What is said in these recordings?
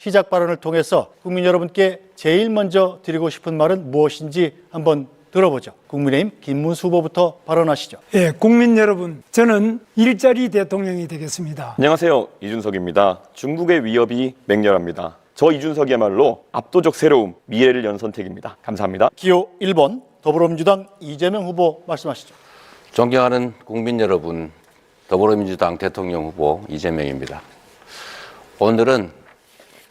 시작 발언을 통해서 국민 여러분께 제일 먼저 드리고 싶은 말은 무엇인지 한번 들어보죠. 국민의힘 김문수 후보부터 발언하시죠. 예, 국민 여러분, 저는 일자리 대통령이 되겠습니다. 안녕하세요. 이준석입니다. 중국의 위협이 맹렬합니다. 저 이준석이야말로 압도적 새로움, 미래를 연 선택입니다. 감사합니다. 기호 1번 더불어민주당 이재명 후보 말씀하시죠. 존경하는 국민 여러분, 더불어민주당 대통령 후보 이재명입니다. 오늘은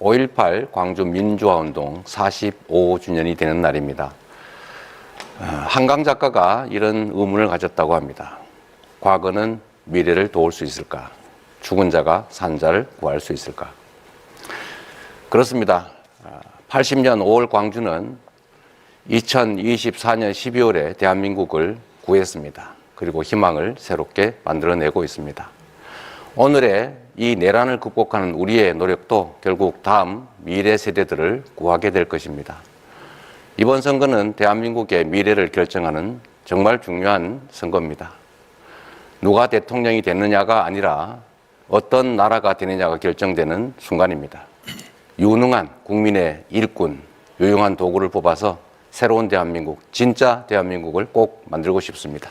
5.18 광주 민주화운동 45주년이 되는 날입니다. 한강 작가가 이런 의문을 가졌다고 합니다. 과거는 미래를 도울 수 있을까? 죽은 자가 산 자를 구할 수 있을까? 그렇습니다. 80년 5월 광주는 2024년 12월에 대한민국을 구했습니다. 그리고 희망을 새롭게 만들어내고 있습니다. 오늘의 이 내란을 극복하는 우리의 노력도 결국 다음 미래 세대들을 구하게 될 것입니다. 이번 선거는 대한민국의 미래를 결정하는 정말 중요한 선거입니다. 누가 대통령이 되느냐가 아니라 어떤 나라가 되느냐가 결정되는 순간입니다. 유능한 국민의 일꾼, 유용한 도구를 뽑아서 새로운 대한민국, 진짜 대한민국을 꼭 만들고 싶습니다.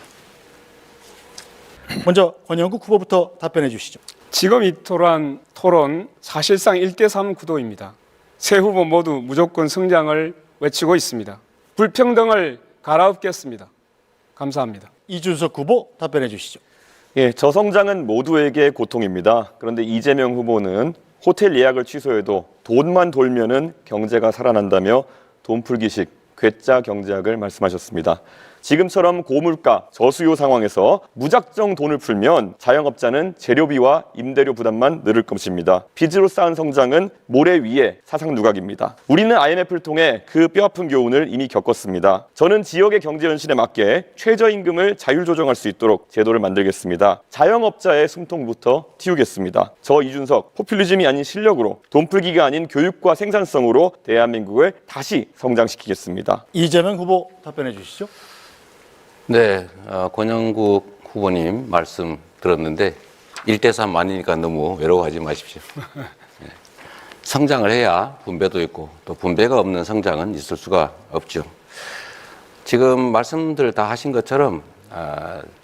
먼저 권영국 후보부터 답변해 주시죠. 지금 이 토론 사실상 1대3 구도입니다. 세 후보 모두 무조건 성장을 외치고 있습니다. 불평등을 갈아엎겠습니다. 감사합니다. 이준석 후보 답변해 주시죠. 예, 저성장은 모두에게 고통입니다. 그런데 이재명 후보는 호텔 예약을 취소해도 돈만 돌면은 경제가 살아난다며 돈풀기식 괴짜 경제학을 말씀하셨습니다. 지금처럼 고물가, 저수요 상황에서 무작정 돈을 풀면 자영업자는 재료비와 임대료 부담만 늘을 것입니다. 빚으로 쌓은 성장은 모래 위에 사상 누각입니다. 우리는 IMF를 통해 그 뼈아픈 교훈을 이미 겪었습니다. 저는 지역의 경제 현실에 맞게 최저임금을 자율 조정할 수 있도록 제도를 만들겠습니다. 자영업자의 숨통부터 틔우겠습니다. 저 이준석, 포퓰리즘이 아닌 실력으로, 돈풀기가 아닌 교육과 생산성으로 대한민국을 다시 성장시키겠습니다. 이재명 후보 답변해 주시죠. 네, 권영국 후보님 말씀 들었는데 1대3 아니니까 너무 외로워하지 마십시오. 네. 성장을 해야 분배도 있고 또 분배가 없는 성장은 있을 수가 없죠. 지금 말씀들 다 하신 것처럼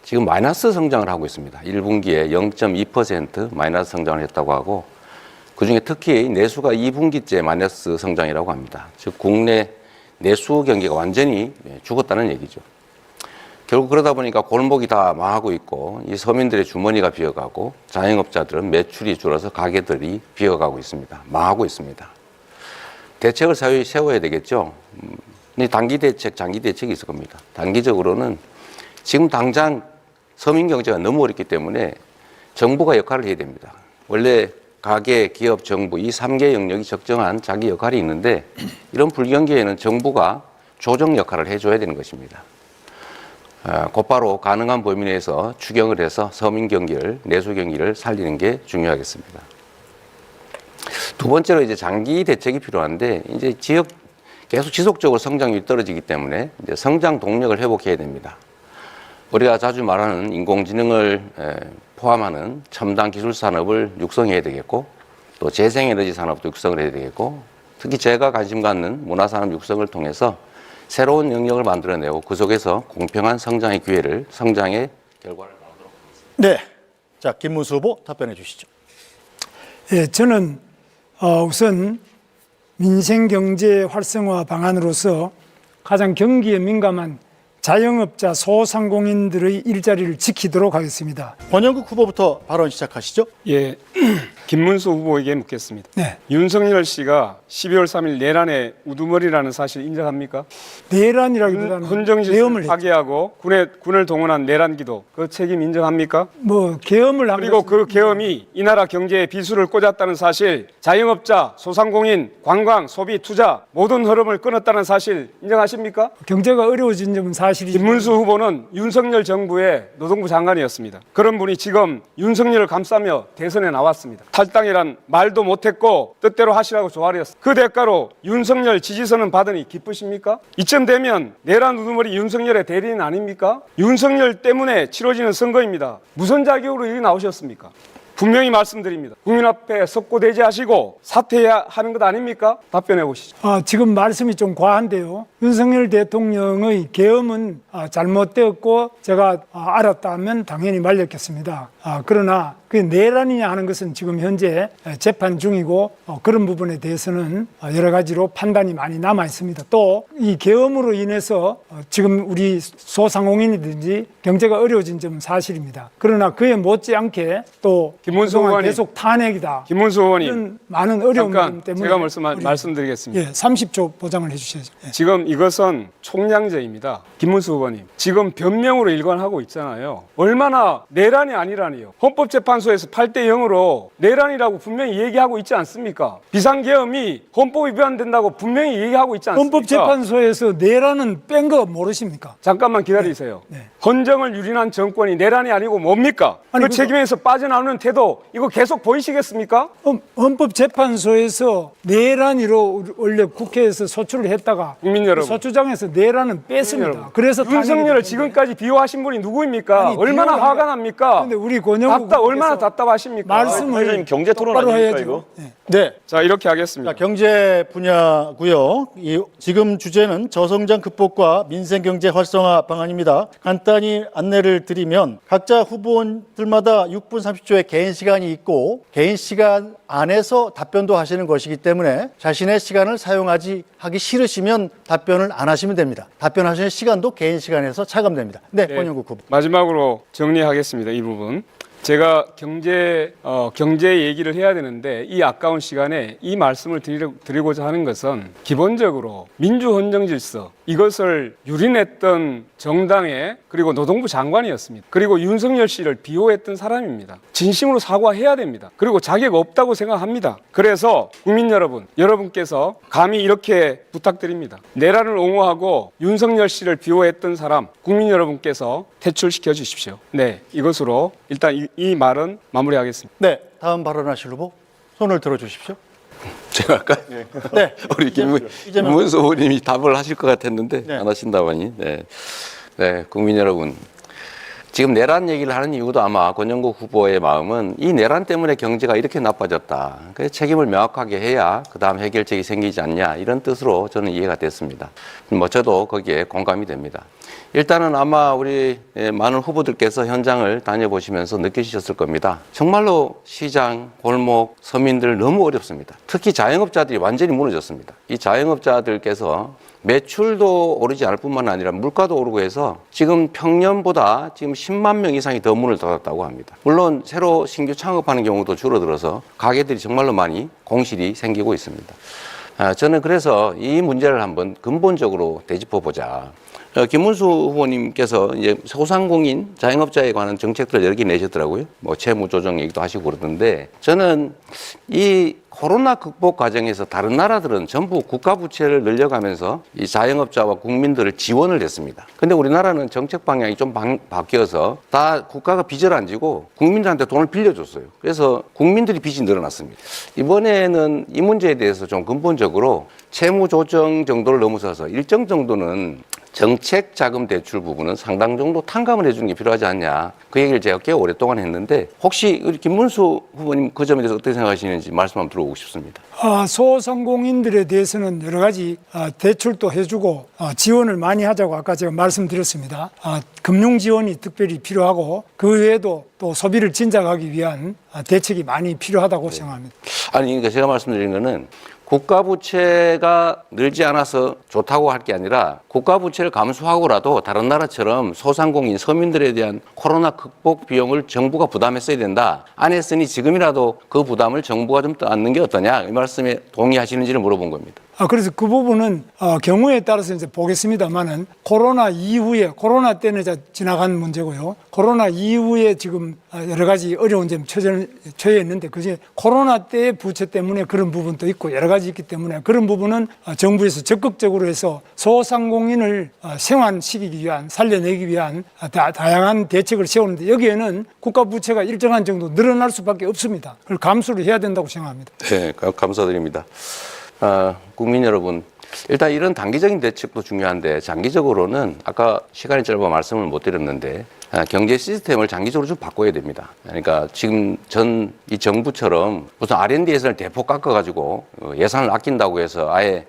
지금 마이너스 성장을 하고 있습니다. 1분기에 0.2% 마이너스 성장을 했다고 하고 그중에 특히 내수가 2분기째 마이너스 성장이라고 합니다. 즉 국내 내수 경기가 완전히 죽었다는 얘기죠. 결국 그러다 보니까 골목이 다 망하고 있고 이 서민들의 주머니가 비어가고 자영업자들은 매출이 줄어서 가게들이 비어가고 있습니다. 망하고 있습니다. 대책을 세워야 되겠죠. 단기 대책, 장기 대책이 있을 겁니다. 단기적으로는 지금 당장 서민 경제가 너무 어렵기 때문에 정부가 역할을 해야 됩니다. 원래 가계, 기업, 정부 이 3개 영역이 적정한 자기 역할이 있는데 이런 불경기에는 정부가 조정 역할을 해줘야 되는 것입니다. 곧바로 가능한 범위 내에서 추경을 해서 서민 경기를, 내수 경기를 살리는 게 중요하겠습니다. 두 번째로 이제 장기 대책이 필요한데 이제 지역 계속 지속적으로 성장률이 떨어지기 때문에 이제 성장 동력을 회복해야 됩니다. 우리가 자주 말하는 인공지능을 포함하는 첨단 기술 산업을 육성해야 되겠고 또 재생에너지 산업도 육성을 해야 되겠고 특히 제가 관심 갖는 문화산업 육성을 통해서 새로운 영역을 만들어내고 그 속에서 공평한 성장의 기회를, 성장의 결과를 나오도록 하겠습니다. 네, 자 김문수 후보 답변해 주시죠. 예, 저는 우선 민생경제 활성화 방안으로서 가장 경기에 민감한 자영업자 소상공인들의 일자리를 지키도록 하겠습니다. 권영국 후보부터 발언 시작하시죠. 예, 김문수 후보에게 묻겠습니다. 네. 윤석열 씨가 12월 3일 내란의 우두머리라는 사실 인정합니까? 내란이라기보다는 헌정질서를 계엄을 했죠. 파괴하고 군을 동원한 내란기도 그 책임 인정합니까? 뭐 계엄을 한 그리고 그 것은 계엄이 이 나라 경제에 비수를 꽂았다는 사실, 자영업자, 소상공인, 관광, 소비, 투자 모든 흐름을 끊었다는 사실 인정하십니까? 경제가 어려워진 점은 사실이지만 김문수 후보는 윤석열 정부의 노동부 장관이었습니다. 그런 분이 지금 윤석열을 감싸며 대선에 나왔습니다. 탈당이란 말도 못했고 뜻대로 하시라고 조아렸습니다. 그 대가로 윤석열 지지선은 받으니 기쁘십니까? 이쯤 되면 내란 우두머리 윤석열의 대리인 아닙니까? 윤석열 때문에 치러지는 선거입니다. 무슨 자격으로 여기 나오셨습니까? 분명히 말씀드립니다. 국민 앞에 석고대죄하시고 사퇴해야 하는 것 아닙니까? 답변해 보시죠. 지금 말씀이 좀 과한데요. 윤석열 대통령의 계엄은 잘못되었고 제가 알았다면 당연히 말렸겠습니다. 그러나 그게 내란이냐 하는 것은 지금 현재 재판 중이고 그런 부분에 대해서는 여러 가지로 판단이 많이 남아 있습니다. 또 이 계엄으로 인해서 지금 우리 소상공인이든지 경제가 어려워진 점은 사실입니다. 그러나 그에 못지않게 또 김문수 그동안 의원님. 계속 탄핵이다. 김문수 의원님, 이런 많은 어려움 잠깐 때문에 제가 말씀드리겠습니다. 30초 보장을 해주셔야죠. 지금 이것은 총량제입니다. 김문수 의원님, 지금 변명으로 일관하고 있잖아요. 얼마나 내란이 아니라니요. 헌법재판소에서 8대 0으로 내란이라고 분명히 얘기하고 있지 않습니까? 비상계엄이 헌법 위반된다고 분명히 얘기하고 있지 않습니까? 헌법재판소에서 내란은 뺀 거 모르십니까? 잠깐만 기다리세요. 네. 헌정을 유린한 정권이 내란이 아니고 뭡니까? 아니, 그 그거- 책임에서 빠져나오는 태도 이거 계속 보이시겠습니까? 헌법재판소에서 내란으로 원래 국회에서 소추를 했다가 국민 여러분. 소추장에서 내란은 뺐습니다. 여러분, 그래서 윤석열을 탄핵이 지금까지 비호하신 분이 누구입니까? 아니, 얼마나 비호가 화가 납니까? 근데 우리 권영국 얼마나 의원께서 답답하십니까? 말씀을 사장님, 경제 토론 똑바로 아닙니까, 해야죠. 이거? 네. 네. 자, 이렇게 하겠습니다. 자, 경제 분야고요. 지금 주제는 저성장 극복과 민생 경제 활성화 방안입니다. 간단히 안내를 드리면 각자 후보원들마다 6분 30초의 개인 시간이 있고 개인 시간 안에서 답변도 하시는 것이기 때문에 자신의 시간을 하기 싫으시면 답변을 안 하시면 됩니다. 답변하시는 시간도 개인 시간에서 차감됩니다. 네, 권영국 후보. 마지막으로 정리하겠습니다. 이 부분. 제가 경제 얘기를 해야 되는데 이 아까운 시간에 이 말씀을 드리고자 하는 것은 기본적으로 민주헌정 질서 이것을 유린했던 정당의 그리고 노동부 장관이었습니다. 그리고 윤석열 씨를 비호했던 사람입니다. 진심으로 사과해야 됩니다. 그리고 자격 없다고 생각합니다. 그래서 국민 여러분, 여러분께서 감히 이렇게 부탁드립니다. 내란을 옹호하고 윤석열 씨를 비호했던 사람 국민 여러분께서 퇴출시켜 주십시오. 네, 이것으로 일단 이 말은 마무리하겠습니다. 네, 다음 발언하실 후보 손을 들어주십시오. 제가 아까 네, 우리 김문수 후보님이 답을 하실 것 같았는데 네. 안 하신다더니 네, 국민 여러분, 지금 내란 얘기를 하는 이유도 아마 권영국 후보의 마음은 이 내란 때문에 경제가 이렇게 나빠졌다. 그래서 책임을 명확하게 해야 그 다음 해결책이 생기지 않냐 이런 뜻으로 저는 이해가 됐습니다. 저도 거기에 공감이 됩니다. 일단은 아마 우리 많은 후보들께서 현장을 다녀보시면서 느끼셨을 겁니다. 정말로 시장, 골목, 서민들 너무 어렵습니다. 특히 자영업자들이 완전히 무너졌습니다. 이 자영업자들께서 매출도 오르지 않을 뿐만 아니라 물가도 오르고 해서 지금 평년보다 지금 10만 명 이상이 더 문을 닫았다고 합니다. 물론 새로 신규 창업하는 경우도 줄어들어서 가게들이 정말로 많이 공실이 생기고 있습니다. 저는 그래서 이 문제를 한번 근본적으로 되짚어보자. 김문수 후보님께서 이제 소상공인 자영업자에 관한 정책들을 여러 개 내셨더라고요. 채무 조정 얘기도 하시고 그러던데 저는 이 코로나 극복 과정에서 다른 나라들은 전부 국가 부채를 늘려가면서 이 자영업자와 국민들을 지원을 했습니다. 근데 우리나라는 정책 방향이 좀 바뀌어서 다 국가가 빚을 안 지고 국민들한테 돈을 빌려줬어요. 그래서 국민들이 빚이 늘어났습니다. 이번에는 이 문제에 대해서 좀 근본적으로 채무 조정 정도를 넘어서서 일정 정도는 정책 자금 대출 부분은 상당 정도 탕감을 해주는 게 필요하지 않냐. 그 얘기를 제가 꽤 오랫동안 했는데 혹시 우리 김문수 후보님 그 점에 대해서 어떻게 생각하시는지 말씀 한번 들어보고 싶습니다. 소상공인들에 대해서는 여러 가지 대출도 해주고 지원을 많이 하자고 아까 제가 말씀드렸습니다. 금융 지원이 특별히 필요하고 그 외에도 또 소비를 진작하기 위한 대책이 많이 필요하다고 생각합니다. 아니, 그러니까 제가 말씀드린 거는 국가 부채가 늘지 않아서 좋다고 할 게 아니라 국가 부채를 감수하고라도 다른 나라처럼 소상공인 서민들에 대한 코로나 극복 비용을 정부가 부담했어야 된다. 안 했으니 지금이라도 그 부담을 정부가 좀 떠안는 게 어떠냐. 이 말씀에 동의하시는지를 물어본 겁니다. 그래서 그 부분은 경우에 따라서 이제 보겠습니다만은 코로나 이후에 코로나 때는 이제 지나간 문제고요. 코로나 이후에 지금 여러 가지 어려운 점에 처해 있는데 그게 코로나 때의 부채 때문에 그런 부분도 있고 여러 가지 있기 때문에 그런 부분은 정부에서 적극적으로 해서 소상공인을 생환시키기 위한 살려내기 위한 다양한 대책을 세우는데 여기에는 국가 부채가 일정한 정도 늘어날 수밖에 없습니다. 그걸 감수를 해야 된다고 생각합니다. 네, 감사드립니다. 국민 여러분, 일단 이런 단기적인 대책도 중요한데 장기적으로는 아까 시간이 짧아 말씀을 못 드렸는데 경제 시스템을 장기적으로 좀 바꿔야 됩니다. 그러니까 지금 이 정부처럼 무슨 R&D 예산을 대폭 깎아가지고 예산을 아낀다고 해서 아예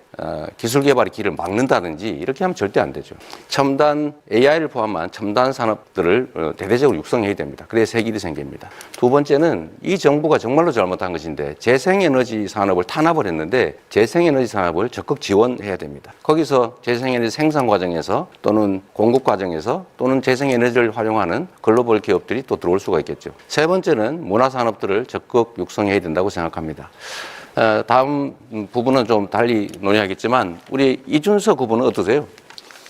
기술 개발의 길을 막는다든지 이렇게 하면 절대 안 되죠. 첨단 AI를 포함한 첨단 산업들을 대대적으로 육성해야 됩니다. 그래야 새 길이 생깁니다. 두 번째는 이 정부가 정말로 잘못한 것인데 재생에너지 산업을 탄압을 했는데 재생에너지 산업을 적극 지원해야 됩니다. 거기서 재생에너지 생산 과정에서 또는 공급 과정에서 또는 재생에너지를 활용하는 글로벌 기업들이 또 들어올 수가 있겠죠. 세 번째는 문화산업들을 적극 육성해야 된다고 생각합니다. 다음 부분은 좀 달리 논의하겠지만 우리 이준석 후보는 어떠세요?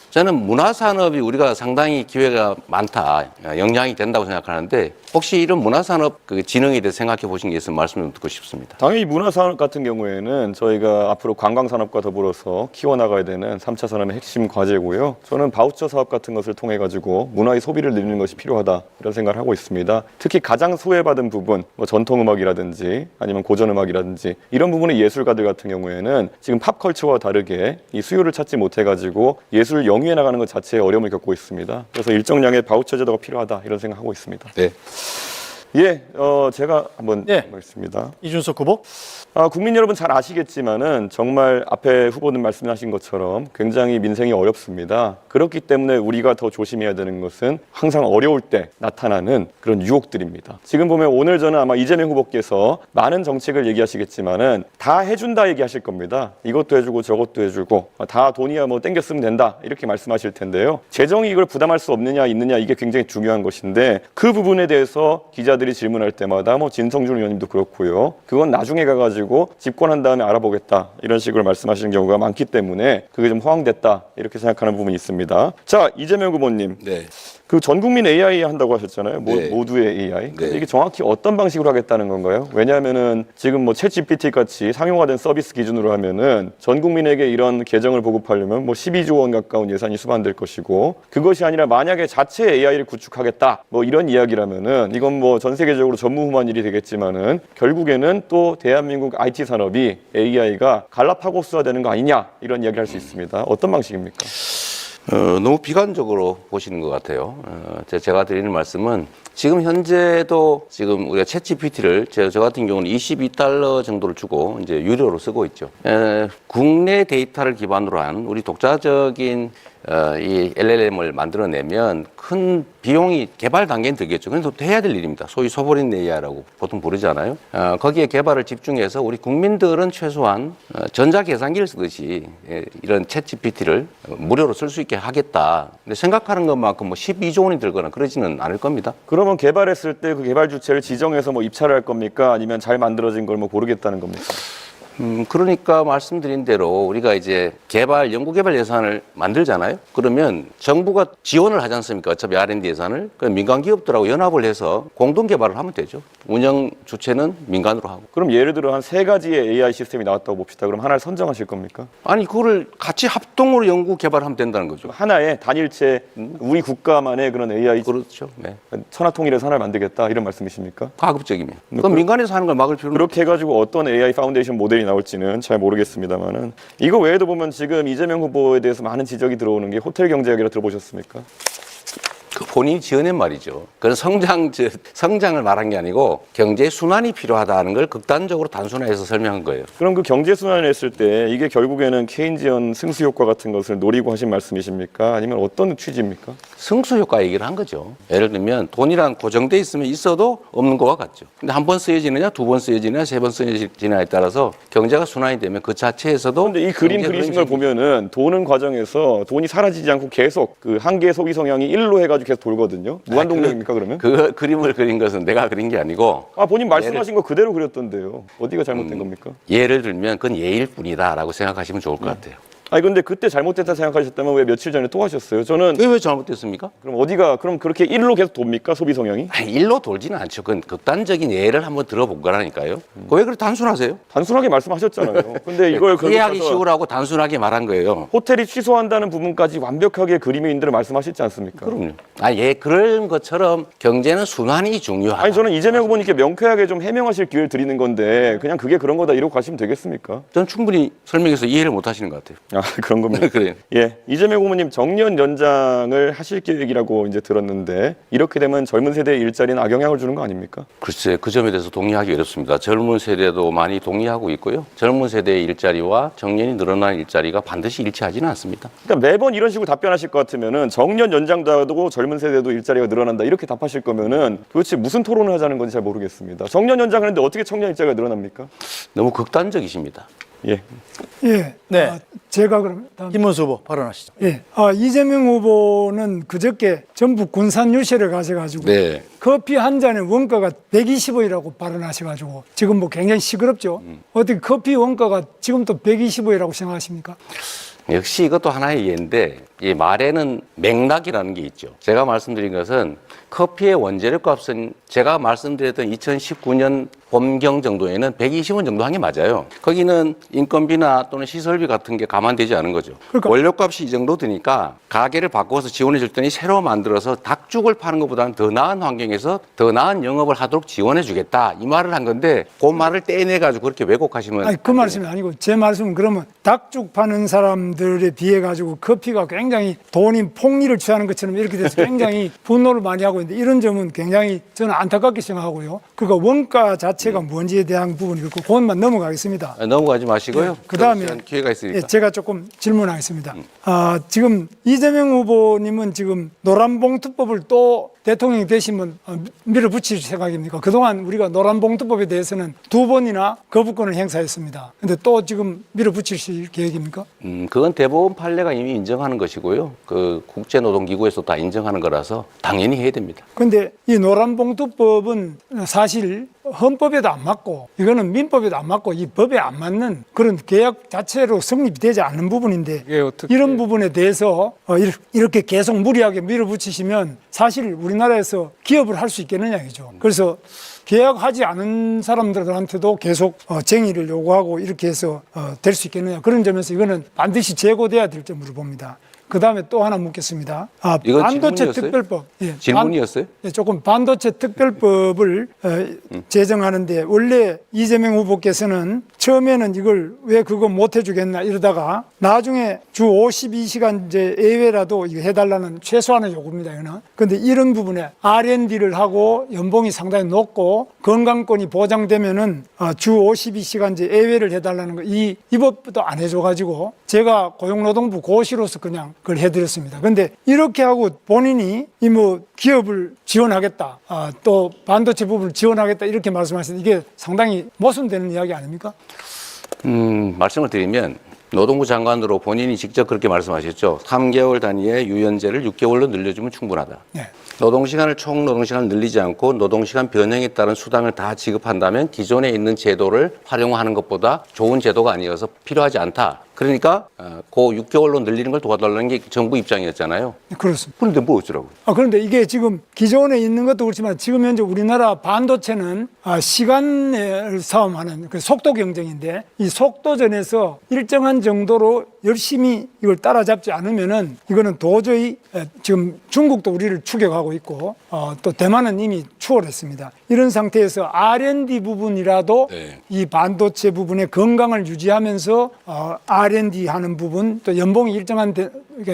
저는 문화산업이 우리가 상당히 기회가 많다, 영향이 된다고 생각하는데 혹시 이런 문화산업 진흥에 대해서 생각해 보신 게 있으면 말씀 좀 듣고 싶습니다. 당연히 문화산업 같은 경우에는 저희가 앞으로 관광산업과 더불어서 키워나가야 되는 3차 산업의 핵심 과제고요. 저는 바우처 사업 같은 것을 통해 가지고 문화의 소비를 늘리는 것이 필요하다 이런 생각을 하고 있습니다. 특히 가장 소외받은 부분, 뭐 전통음악이라든지 아니면 고전음악이라든지 이런 부분의 예술가들 같은 경우에는 지금 팝컬처와 다르게 이 수요를 찾지 못해 가지고 예술 영위해 나가는 것 자체에 어려움을 겪고 있습니다. 그래서 일정량의 바우처 제도가 필요하다 이런 생각하고 있습니다. 네. 예, 제가 한번 네. 하겠습니다. 이준석 후보. 국민 여러분 잘 아시겠지만은 정말 앞에 후보님 말씀하신 것처럼 굉장히 민생이 어렵습니다. 그렇기 때문에 우리가 더 조심해야 되는 것은 항상 어려울 때 나타나는 그런 유혹들입니다. 지금 보면 오늘 저는 아마 이재명 후보께서 많은 정책을 얘기하시겠지만은 다 해준다 얘기하실 겁니다. 이것도 해주고 저것도 해주고 다 돈이야 뭐 땡겨 쓰면 된다 이렇게 말씀하실 텐데요. 재정이 이걸 부담할 수 없느냐 있느냐 이게 굉장히 중요한 것인데 그 부분에 대해서 기자들이 질문할 때마다 뭐 진성준 의원님도 그렇고요. 그건 나중에 가가지고 집권한 다음에 알아보겠다 이런 식으로 말씀하시는 경우가 많기 때문에 그게 좀 허황됐다 이렇게 생각하는 부분이 있습니다. 자, 이재명 후보님. 네. 그 전 국민 AI 한다고 하셨잖아요. 네. 모두의 AI. 네. 이게 정확히 어떤 방식으로 하겠다는 건가요? 왜냐하면은 지금 뭐 챗GPT 같이 상용화된 서비스 기준으로 하면은 전 국민에게 이런 계정을 보급하려면 뭐 12조 원 가까운 예산이 수반될 것이고 그것이 아니라 만약에 자체 AI를 구축하겠다 뭐 이런 이야기라면은 이건 뭐 전 세계적으로 전무후무한 일이 되겠지만은 결국에는 또 대한민국 IT 산업이 AI가 갈라파고스화되는 거 아니냐 이런 이야기를 할 수 있습니다. 어떤 방식입니까? 너무 비관적으로 보시는 것 같아요. 제가 드리는 말씀은 지금 현재도 지금 우리가 챗GPT를 저 같은 경우는 $22 정도를 주고 이제 유료로 쓰고 있죠. 국내 데이터를 기반으로 한 우리 독자적인 이 LLM을 만들어내면 큰 비용이 개발 단계는 들겠죠. 그래서 해야 될 일입니다. 소위 소버린 AI라고 보통 부르잖아요. 거기에 개발을 집중해서 우리 국민들은 최소한 전자계산기를 쓰듯이 이런 챗GPT를 무료로 쓸 수 있게 하겠다. 근데 생각하는 것만큼 뭐 12조 원이 들거나 그러지는 않을 겁니다. 그러면 개발했을 때 그 개발 주체를 지정해서 뭐 입찰을 할 겁니까? 아니면 잘 만들어진 걸 뭐 고르겠다는 겁니까? 그러니까 말씀드린 대로 우리가 이제 연구개발 예산을 만들잖아요. 그러면 정부가 지원을 하지 않습니까? 어차피 R&D 예산을. 그럼 민간 기업들하고 연합을 해서 공동 개발을 하면 되죠. 운영 주체는 민간으로 하고. 그럼 예를 들어 한 3가지의 AI 시스템이 나왔다고 봅시다. 그럼 하나를 선정하실 겁니까? 아니, 그거를 같이 합동으로 연구 개발하면 된다는 거죠. 하나의 단일체 우리 국가만의 그런 AI 그렇죠. 네. 천하통일해서 하나를 만들겠다 이런 말씀이십니까? 가급적이면. 그럼 민간에서 하는 걸 막을 필요는 그렇게 해가지고 어떤 AI 파운데이션 모델이 나올지는 잘 모르겠습니다만은 이거 외에도 보면 지금 이재명 후보에 대해서 많은 지적이 들어오는 게 호텔 경제 이야기를 들어보셨습니까? 그 본인이 지어낸 말이죠. 그건 성장을 말한 게 아니고 경제 순환이 필요하다는 걸 극단적으로 단순화해서 설명한 거예요. 그럼 그 경제 순환을 했을 때 이게 결국에는 케인지언 승수 효과 같은 것을 노리고 하신 말씀이십니까? 아니면 어떤 취지입니까? 승수 효과 얘기를 한 거죠. 예를 들면 돈이란 고정돼 있으면 있어도 없는 거와 같죠. 근데 한 번 쓰여지느냐, 2번 쓰여지느냐, 3번 쓰여지느냐에 따라서 경제가 순환이 되면 그 자체에서도. 그런데 이 그림 그리신 걸 보면은 도는 과정에서 돈이 사라지지 않고 계속 그 한계 소비 성향이 1로 해가지고 계속 돌거든요. 무한동력입니까 그러면? 그 그림을 그린 것은 내가 그린 게 아니고. 본인 말씀하신 거 그대로 그렸던데요. 어디가 잘못된 겁니까? 예를 들면 그건 예일 뿐이다라고 생각하시면 좋을 것 같아요. 근데 그때 잘못됐다 생각하셨다면 왜 며칠 전에 또 하셨어요? 저는 왜 잘못됐습니까? 그럼 그렇게 1로 계속 돕니까 소비 성향이? 일로 돌지는 않죠. 그건 극단적인 예를 한번 들어본 거라니까요. 왜 그렇게 단순하세요? 단순하게 말씀하셨잖아요. 근데 이걸 이해하기 쉬우라고 단순하게 말한 거예요. 호텔이 취소한다는 부분까지 완벽하게 그림의 말씀하시지 않습니까? 그럼요. 그런 것처럼 경제는 순환이 중요하다. 저는 이재명 후보님께 명쾌하게 좀 해명하실 기회를 드리는 건데 그냥 그게 그런 거다 이러고 가시면 되겠습니까? 저는 충분히 설명해서 이해를 못 하시는 것 같아요. 아, 그런 겁니다. 그래요. 예, 이재명 후보님 정년 연장을 하실 계획이라고 이제 들었는데 이렇게 되면 젊은 세대의 일자리는 악영향을 주는 거 아닙니까? 글쎄, 그 점에 대해서 동의하기 어렵습니다. 젊은 세대도 많이 동의하고 있고요. 젊은 세대의 일자리와 정년이 늘어난 일자리가 반드시 일치하지는 않습니다. 그러니까 매번 이런 식으로 답변하실 것 같으면은 정년 연장도 하고 젊은 세대도 일자리가 늘어난다 이렇게 답하실 거면은 도대체 무슨 토론을 하자는 건지 잘 모르겠습니다. 정년 연장을 했는데 어떻게 청년 일자리가 늘어납니까? 너무 극단적이십니다. 예. 예. 네. 제가 그럼 다음. 김문수 후보 발언하시죠. 예. 이재명 후보는 그저께 전북 군산 유세를 가셔가지고 네. 커피 한 잔의 원가가 120원이라고 발언하셔가지고 지금 뭐 굉장히 시끄럽죠. 어떻게 커피 원가가 지금 또 120원이라고 생각하십니까? 역시 이것도 하나의 예인데 이 말에는 맥락이라는 게 있죠. 제가 말씀드린 것은 커피의 원재료 값은 제가 말씀드렸던 2019년 봄경 정도에는 120원 정도 한 게 맞아요. 거기는 인건비나 또는 시설비 같은 게 감안되지 않은 거죠. 그러니까. 원료값이 이 정도 드니까 가게를 바꿔서 지원해 줄 테니 새로 만들어서 닭죽을 파는 것보다는 더 나은 환경에서 더 나은 영업을 하도록 지원해 주겠다. 이 말을 한 건데 그 말을 떼내가지고 그렇게 왜곡하시면 아니, 그 말씀이 아니고 제 말씀은 그러면 닭죽 파는 사람들에 비해 가지고 커피가 굉장히 돈이 폭리를 취하는 것처럼 이렇게 돼서 굉장히 분노를 많이 하고 있는데 이런 점은 굉장히 저는 안타깝게 생각하고요. 그러니까 원가 자체가 뭔지에 대한 부분이 그렇고 그것만 넘어가겠습니다. 넘어가지 마시고요. 그다음에 기회가 있으니까. 예, 제가 조금 질문하겠습니다. 지금 이재명 후보님은 지금 노란봉투법을 또 대통령이 되시면 밀어붙일 생각입니까? 그동안 우리가 노란봉투법에 대해서는 2번이나 거부권을 행사했습니다. 근데 또 지금 밀어붙이실 계획입니까? 그건 대법원 판례가 이미 인정하는 것이고요. 그 국제노동기구에서 다 인정하는 거라서 당연히 해야 됩니다. 근데 이 노란봉투법은 사실 헌법에도 안 맞고 이거는 민법에도 안 맞고 이 법에 안 맞는 그런 계약 자체로 성립이 되지 않는 부분인데 이게 어떻게 이런 부분에 대해서 이렇게 계속 무리하게 밀어붙이시면 사실 우리나라에서 기업을 할 수 있겠느냐 이죠. 그래서 계약하지 않은 사람들한테도 계속 쟁의를 요구하고 이렇게 해서 될 수 있겠느냐 그런 점에서 이거는 반드시 제고돼야 될 점으로 봅니다. 그 다음에 또 하나 묻겠습니다. 이건 반도체 질문이었어요? 특별법. 예, 질문이었어요? 조금 반도체 특별법을 제정하는데 원래 이재명 후보께서는 처음에는 이걸 왜 그거 못 해주겠나 이러다가 나중에 주 52시간제 예외라도 이거 해달라는 최소한의 요구입니다. 이거는. 근데 이런 부분에 R&D를 하고 연봉이 상당히 높고 건강권이 보장되면은 주 52시간제 예외를 해달라는 거 이 법도 안 해줘가지고 제가 고용노동부 고시로서 그냥 그걸 해드렸습니다. 근데 이렇게 하고 본인이 이 뭐 기업을 지원하겠다, 또 반도체 부분을 지원하겠다 이렇게 말씀하시는데 이게 상당히 모순되는 이야기 아닙니까? 말씀을 드리면 노동부 장관으로 본인이 직접 그렇게 말씀하셨죠. 3개월 단위의 유연제를 6개월로 늘려주면 충분하다. 네. 노동시간을 총 노동시간을 늘리지 않고 노동시간 변형에 따른 수당을 다 지급한다면 기존에 있는 제도를 활용하는 것보다 좋은 제도가 아니어서 필요하지 않다. 그러니까 그 6개월로 늘리는 걸 도와달라는 게 정부 입장이었잖아요. 그렇습니다. 그런데 뭐 어쩌라고요? 그런데 이게 지금 기존에 있는 것도 그렇지만 지금 현재 우리나라 반도체는 시간을 싸움하는 그 속도 경쟁인데 이 속도전에서 일정한 정도로 열심히 이걸 따라잡지 않으면은 이거는 도저히 지금 중국도 우리를 추격하고 있고 또 대만은 이미 추월했습니다. 이런 상태에서 R&D 부분이라도 네. 이 반도체 부분의 건강을 유지하면서 R&D 하는 부분 또 연봉이 일정한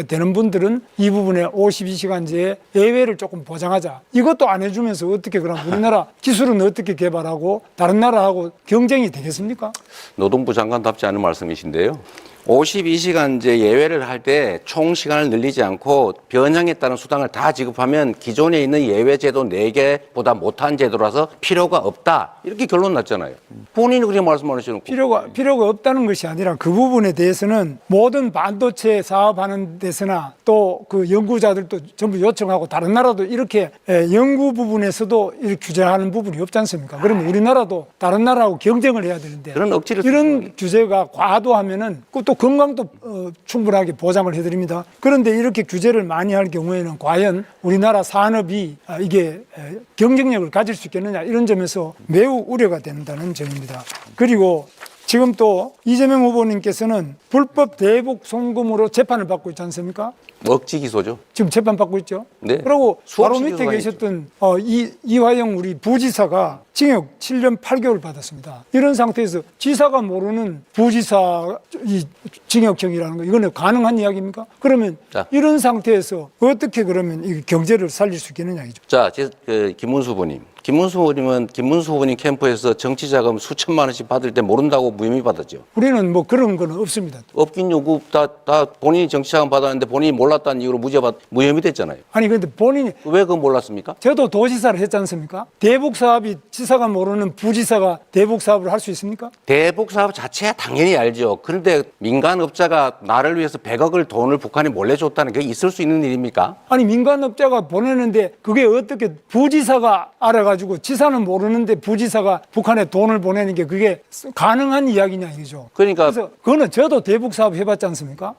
되는 분들은 이 부분에 52시간제 예외를 조금 보장하자. 이것도 안 해주면서 어떻게 그럼 우리나라 기술은 어떻게 개발하고 다른 나라하고 경쟁이 되겠습니까? 노동부 장관답지 않은 말씀이신데요. 52시간제 예외를 할 때 총 시간을 늘리지 않고 변형에 따른 수당을 다 지급하면 기존에 있는 예외 제도 4개보다 못한 제도라서 필요가 없다. 이렇게 결론 났잖아요. 본인이 그렇게 말씀하시는 필요가 없다는 것이 아니라 그 부분에 대해서는 모든 반도체 사업하는 데서나 또 그 연구자들도 전부 요청하고 다른 나라도 이렇게 연구 부분에서도 이렇게 규제하는 부분이 없지 않습니까? 그러면 우리나라도 다른 나라하고 경쟁을 해야 되는데 그런 억지를 이런 규제가 과도하면은 또 건강도 충분하게 보장을 해드립니다. 그런데 이렇게 규제를 많이 할 경우에는 과연 우리나라 산업이 이게 경쟁력을 가질 수 있겠느냐 이런 점에서 매우 우려가 된다는 점입니다. 그리고 지금 또 이재명 후보님께서는 불법 대북 송금으로 재판을 받고 있지 않습니까? 억지 기소죠. 지금 재판 받고 있죠. 네. 그리고 바로 수없이 밑에 기소가 계셨던 이화영 우리 부지사가 징역 7년 8개월 받았습니다. 이런 상태에서 지사가 모르는 부지사 이 징역형이라는 거 이거는 가능한 이야기입니까? 그러면 자. 이런 상태에서 어떻게 그러면 이 경제를 살릴 수 있겠느냐 이죠. 자, 김문수 후보님. 김문수 후보님 캠프에서 정치자금 수천만 원씩 받을 때 모른다고 무혐의 받았죠. 우리는 뭐 그런 거는 없습니다. 없긴 요구 다 본인이 정치자금 받았는데 본인이 몰랐다는 이유로 무혐의 됐잖아요. 아니 근데 본인이 왜 그건 몰랐습니까? 저도 도지사를 했지 않습니까? 대북 사업이 지사가 모르는 부지사가 대북 사업을 할 수 있습니까? 대북 사업 자체야 당연히 알죠. 그런데 민간업자가 나를 위해서 100억을 돈을 북한에 몰래 줬다는 게 있을 수 있는 일입니까? 아니 민간업자가 보내는데 그게 어떻게 부지사가 알아가지고 지사는 모르는데 부지사가 북한에 돈을 보내는 게 그게 가능한 이야기냐 이거죠. 그러니까 그래서 그거는 저도 대북 사업 해봤지 않습니까?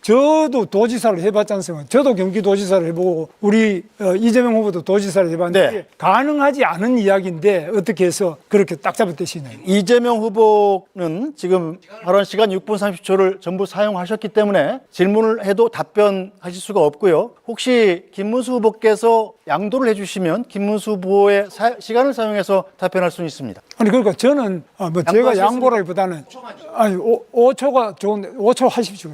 저도 도지사를 해봤지 않습니까? 저도 경기도지사를 해보고 우리 이재명 후보도 도지사를 해봤는데 네. 가능하지 않은 이야기인데 어떻게 해서 그렇게 딱 잡아떼시냐. 이재명 후보는 지금 발언 시간 6분 30초를 전부 사용하셨기 때문에 질문을 해도 답변하실 수가 없고요. 혹시 김문수 후보께서 양도를 해주시면 김문수 후보의 시간을 사용해서 답변할 수는 있습니다. 아니 그러니까 저는 뭐 제가 양보라기보다는 아니 5초가 좋은데 5초 하십시오.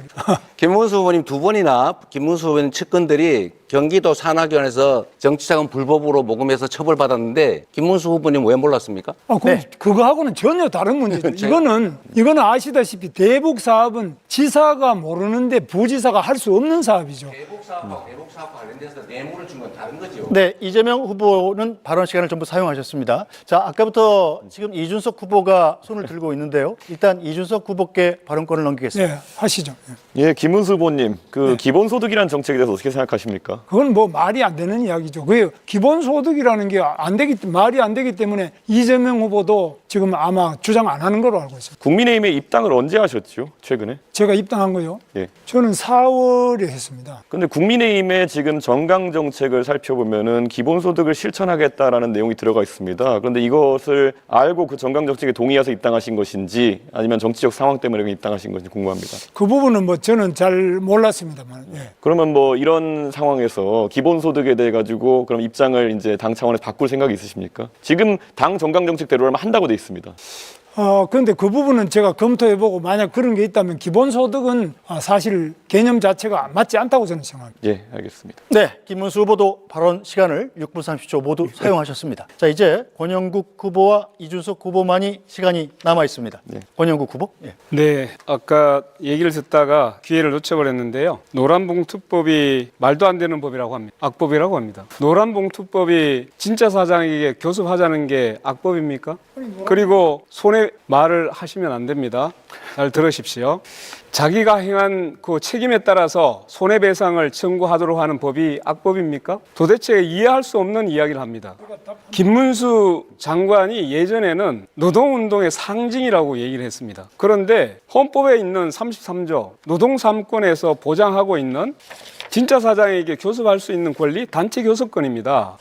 김문수 후보님 두 번이나 김문수 후보님 측근들이 경기도 산하교원에서 정치자금 불법으로 모금해서 처벌받았는데 김문수 후보님 왜 몰랐습니까? 그럼 그거하고는 전혀 다른 문제죠. 이거는 아시다시피 대북 사업은 지사가 모르는데 부지사가 할 수 없는 사업이죠. 대북 사업과 관련돼서 뇌물을 준 건 다른 거죠. 네, 이재명 후보는 발언 시간을 전부 사용하셨습니다. 자, 아까부터 지금 이준석 후보가 손을 들고 있는데요. 일단 이준석 후보께 발언권을 넘기겠습니다. 네, 하시죠. 예, 김문수 후보님, 기본소득이라는 정책에 대해서 어떻게 생각하십니까? 그건 뭐 말이 안 되는 이야기죠. 그게 기본소득이라는 게 말이 안 되기 때문에 이재명 후보도 지금 아마 주장 안 하는 걸로 알고 있습니다. 국민의힘에 입당을 언제 하셨죠? 최근에? 제가 입당한 거요. 예. 저는 4월에 했습니다. 근데 국민의힘의 지금 정강 정책을 살펴보면은 기본소득을 실천하겠다라는 내용이 들어가 있습니다. 그런데 이것을 알고 그 정강 정책에 동의해서 입당하신 것인지 아니면 정치적 상황 때문에 입당하신 것인지 궁금합니다. 그 부분은 뭐 저는 잘 몰랐습니다만. 예. 그러면 뭐 이런 상황에서 기본소득에 대해 가지고 그럼 입장을 이제 당 차원에서 바꿀 생각이 있으십니까? 지금 당 정강 정책대로라면 한다고 돼 있습니다. 그런데 그 부분은 제가 검토해보고 만약 그런 게 있다면 기본소득은 사실 개념 자체가 맞지 않다고 저는 생각합니다. 예, 알겠습니다. 네, 김문수 후보도 발언 시간을 6분 30초 모두 사용하셨습니다. 자, 이제 권영국 후보와 이준석 후보만이 시간이 남아 있습니다. 네. 권영국 후보. 예. 네, 아까 얘기를 듣다가 기회를 놓쳐버렸는데요. 노란봉투법이 말도 안 되는 법이라고 합니다. 악법이라고 합니다. 노란봉투법이 진짜 사장에게 교섭하자는 게 악법입니까? 그리고 손해 말을 하시면 안 됩니다. 잘 들으십시오. 자기가 행한 그 책임에 따라서 손해배상을 청구하도록 하는 법이 악법입니까? 도대체 이해할 수 없는 이야기를 합니다. 김문수 장관이 예전에는 노동운동의 상징이라고 얘기를 했습니다. 그런데 헌법에 있는 33조 노동 3권에서 보장하고 있는 진짜 사장에게 교섭할 수 있는 권리 단체 교섭권입니다.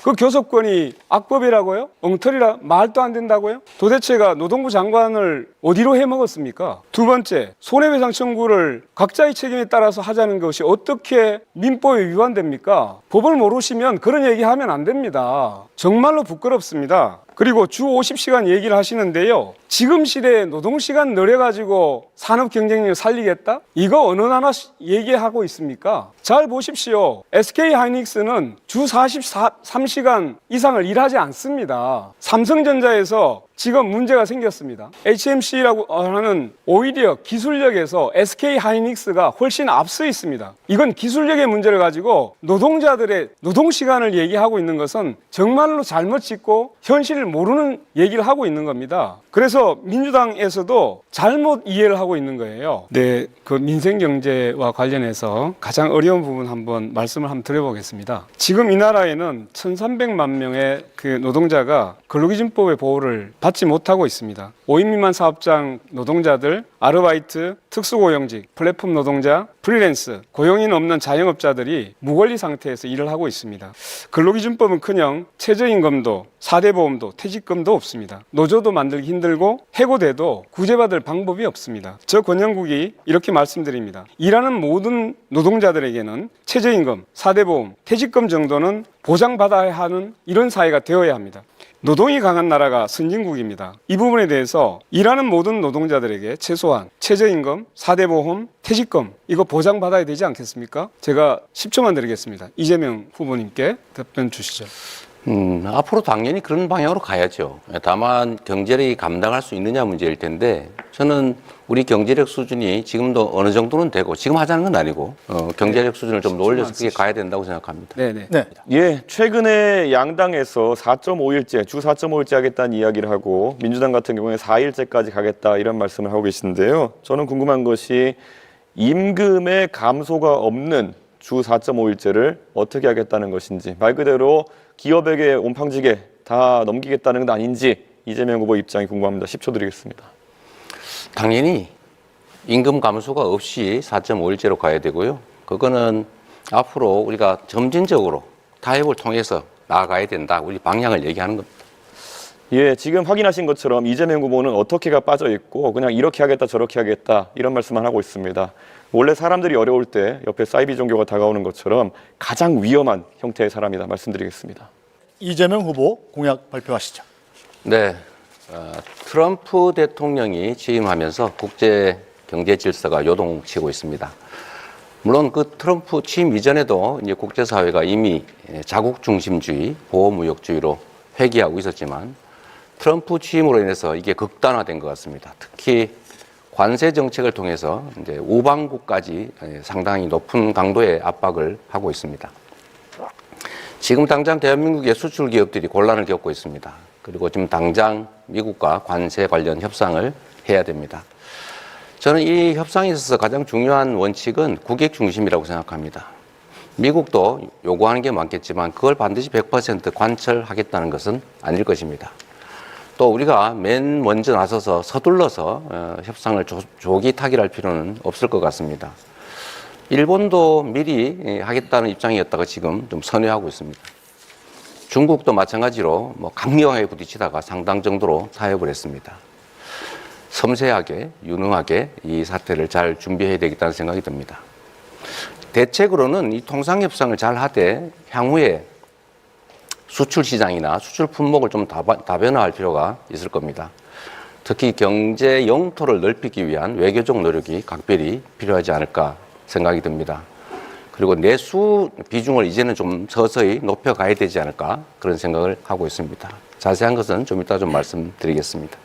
그 교섭권이 악법이라고요? 엉터리라 말도 안 된다고요? 도대체가 노동부 장관을 어디로 해먹었습니까? 두 번째, 손해배상 청구를 각자의 책임에 따라서 하자는 것이 어떻게 민법에 위반됩니까? 법을 모르시면 그런 얘기하면 안 됩니다. 정말로 부끄럽습니다. 그리고 주 50시간 얘기를 하시는데요. 지금 시대에 노동시간 늘려가지고 산업 경쟁력을 살리겠다? 이거 어느 나라 얘기하고 있습니까? 잘 보십시오. SK하이닉스는 주 43시간 이상을 일하지 않습니다. 삼성전자에서 지금 문제가 생겼습니다. HMC라고 하는 오히려 기술력에서 SK하이닉스가 훨씬 앞서 있습니다. 이건 기술력의 문제를 가지고 노동자들의 노동시간을 얘기하고 있는 것은 정말로 잘못 짚고 현실을 모르는 얘기를 하고 있는 겁니다. 그래서 민주당에서도 잘못 이해를 하고 있는 거예요. 네, 그 민생경제와 관련해서 가장 어려운 부분 한번 말씀을 한번 드려보겠습니다. 지금 이 나라에는 1,300만 명의 그 노동자가 근로기준법의 보호를 받지 받지 못하고 있습니다. 5인 미만 사업장 노동자들, 아르바이트, 특수고용직, 플랫폼 노동자, 프리랜스, 고용인 없는 자영업자들이 무권리 상태에서 일을 하고 있습니다. 근로기준법은커녕 최저임금도 4대 보험도 퇴직금도 없습니다. 노조도 만들기 힘들고 해고돼도 구제받을 방법이 없습니다. 저 권영국이 이렇게 말씀드립니다. 일하는 모든 노동자들에게는 최저임금, 4대 보험, 퇴직금 정도는 보장받아야 하는 이런 사회가 되어야 합니다. 노동이 강한 나라가 선진국입니다. 이 부분에 대해서 일하는 모든 노동자들에게 최소한 최저임금, 4대 보험, 퇴직금 이거 보장받아야 되지 않겠습니까? 제가 10초만 드리겠습니다. 이재명 후보님께 답변 주시죠. 앞으로 당연히 그런 방향으로 가야죠. 다만 경제력이 감당할 수 있느냐 문제일 텐데 저는 우리 경제력 수준이 지금도 어느 정도는 되고 지금 하자는 건 아니고 경제력 수준을 좀 더 올려서 그게 가야 된다고 생각합니다. 네네. 네. 예, 최근에 양당에서 4.5일제, 주 4.5일제 하겠다는 이야기를 하고 민주당 같은 경우에 4일제까지 가겠다 이런 말씀을 하고 계시는데요. 저는 궁금한 것이 임금의 감소가 없는 주 4.5일제를 어떻게 하겠다는 것인지 말 그대로 기업에게 온팡지게 다 넘기겠다는 건 아닌지 이재명 후보 입장이 궁금합니다. 10초 드리겠습니다. 당연히 임금 감소가 없이 4.5일제로 가야 되고요. 그거는 앞으로 우리가 점진적으로 타협을 통해서 나아가야 된다. 우리 방향을 얘기하는 겁니다. 예, 지금 확인하신 것처럼 이재명 후보는 어떻게가 빠져 있고 그냥 이렇게 하겠다 저렇게 하겠다 이런 말씀만 하고 있습니다. 원래 사람들이 어려울 때 옆에 사이비 종교가 다가오는 것처럼 가장 위험한 형태의 사람이다 말씀드리겠습니다. 이재명 후보 공약 발표하시죠. 네, 트럼프 대통령이 취임하면서 국제 경제 질서가 요동치고 있습니다. 물론 그 트럼프 취임 이전에도 이제 국제사회가 이미 자국 중심주의, 보호무역주의로 회귀하고 있었지만 트럼프 취임으로 인해서 이게 극단화된 것 같습니다. 특히 관세 정책을 통해서 이제 우방국까지 상당히 높은 강도의 압박을 하고 있습니다. 지금 당장 대한민국의 수출 기업들이 곤란을 겪고 있습니다. 그리고 지금 당장 미국과 관세 관련 협상을 해야 됩니다. 저는 이 협상에 있어서 가장 중요한 원칙은 국익 중심이라고 생각합니다. 미국도 요구하는 게 많겠지만 그걸 반드시 100% 관철하겠다는 것은 아닐 것입니다. 또 우리가 맨 먼저 나서서 서둘러서 협상을 조기 타결할 필요는 없을 것 같습니다. 일본도 미리 하겠다는 입장이었다가 지금 좀 선회하고 있습니다. 중국도 마찬가지로 강력하게 부딪히다가 상당 정도로 타협을 했습니다. 섬세하게, 유능하게 이 사태를 잘 준비해야 되겠다는 생각이 듭니다. 대책으로는 이 통상협상을 잘 하되 향후에 수출 시장이나 수출 품목을 좀 다변화할 필요가 있을 겁니다. 특히 경제 영토를 넓히기 위한 외교적 노력이 각별히 필요하지 않을까 생각이 듭니다. 그리고 내수 비중을 이제는 좀 서서히 높여가야 되지 않을까 그런 생각을 하고 있습니다. 자세한 것은 좀 이따 좀 말씀드리겠습니다.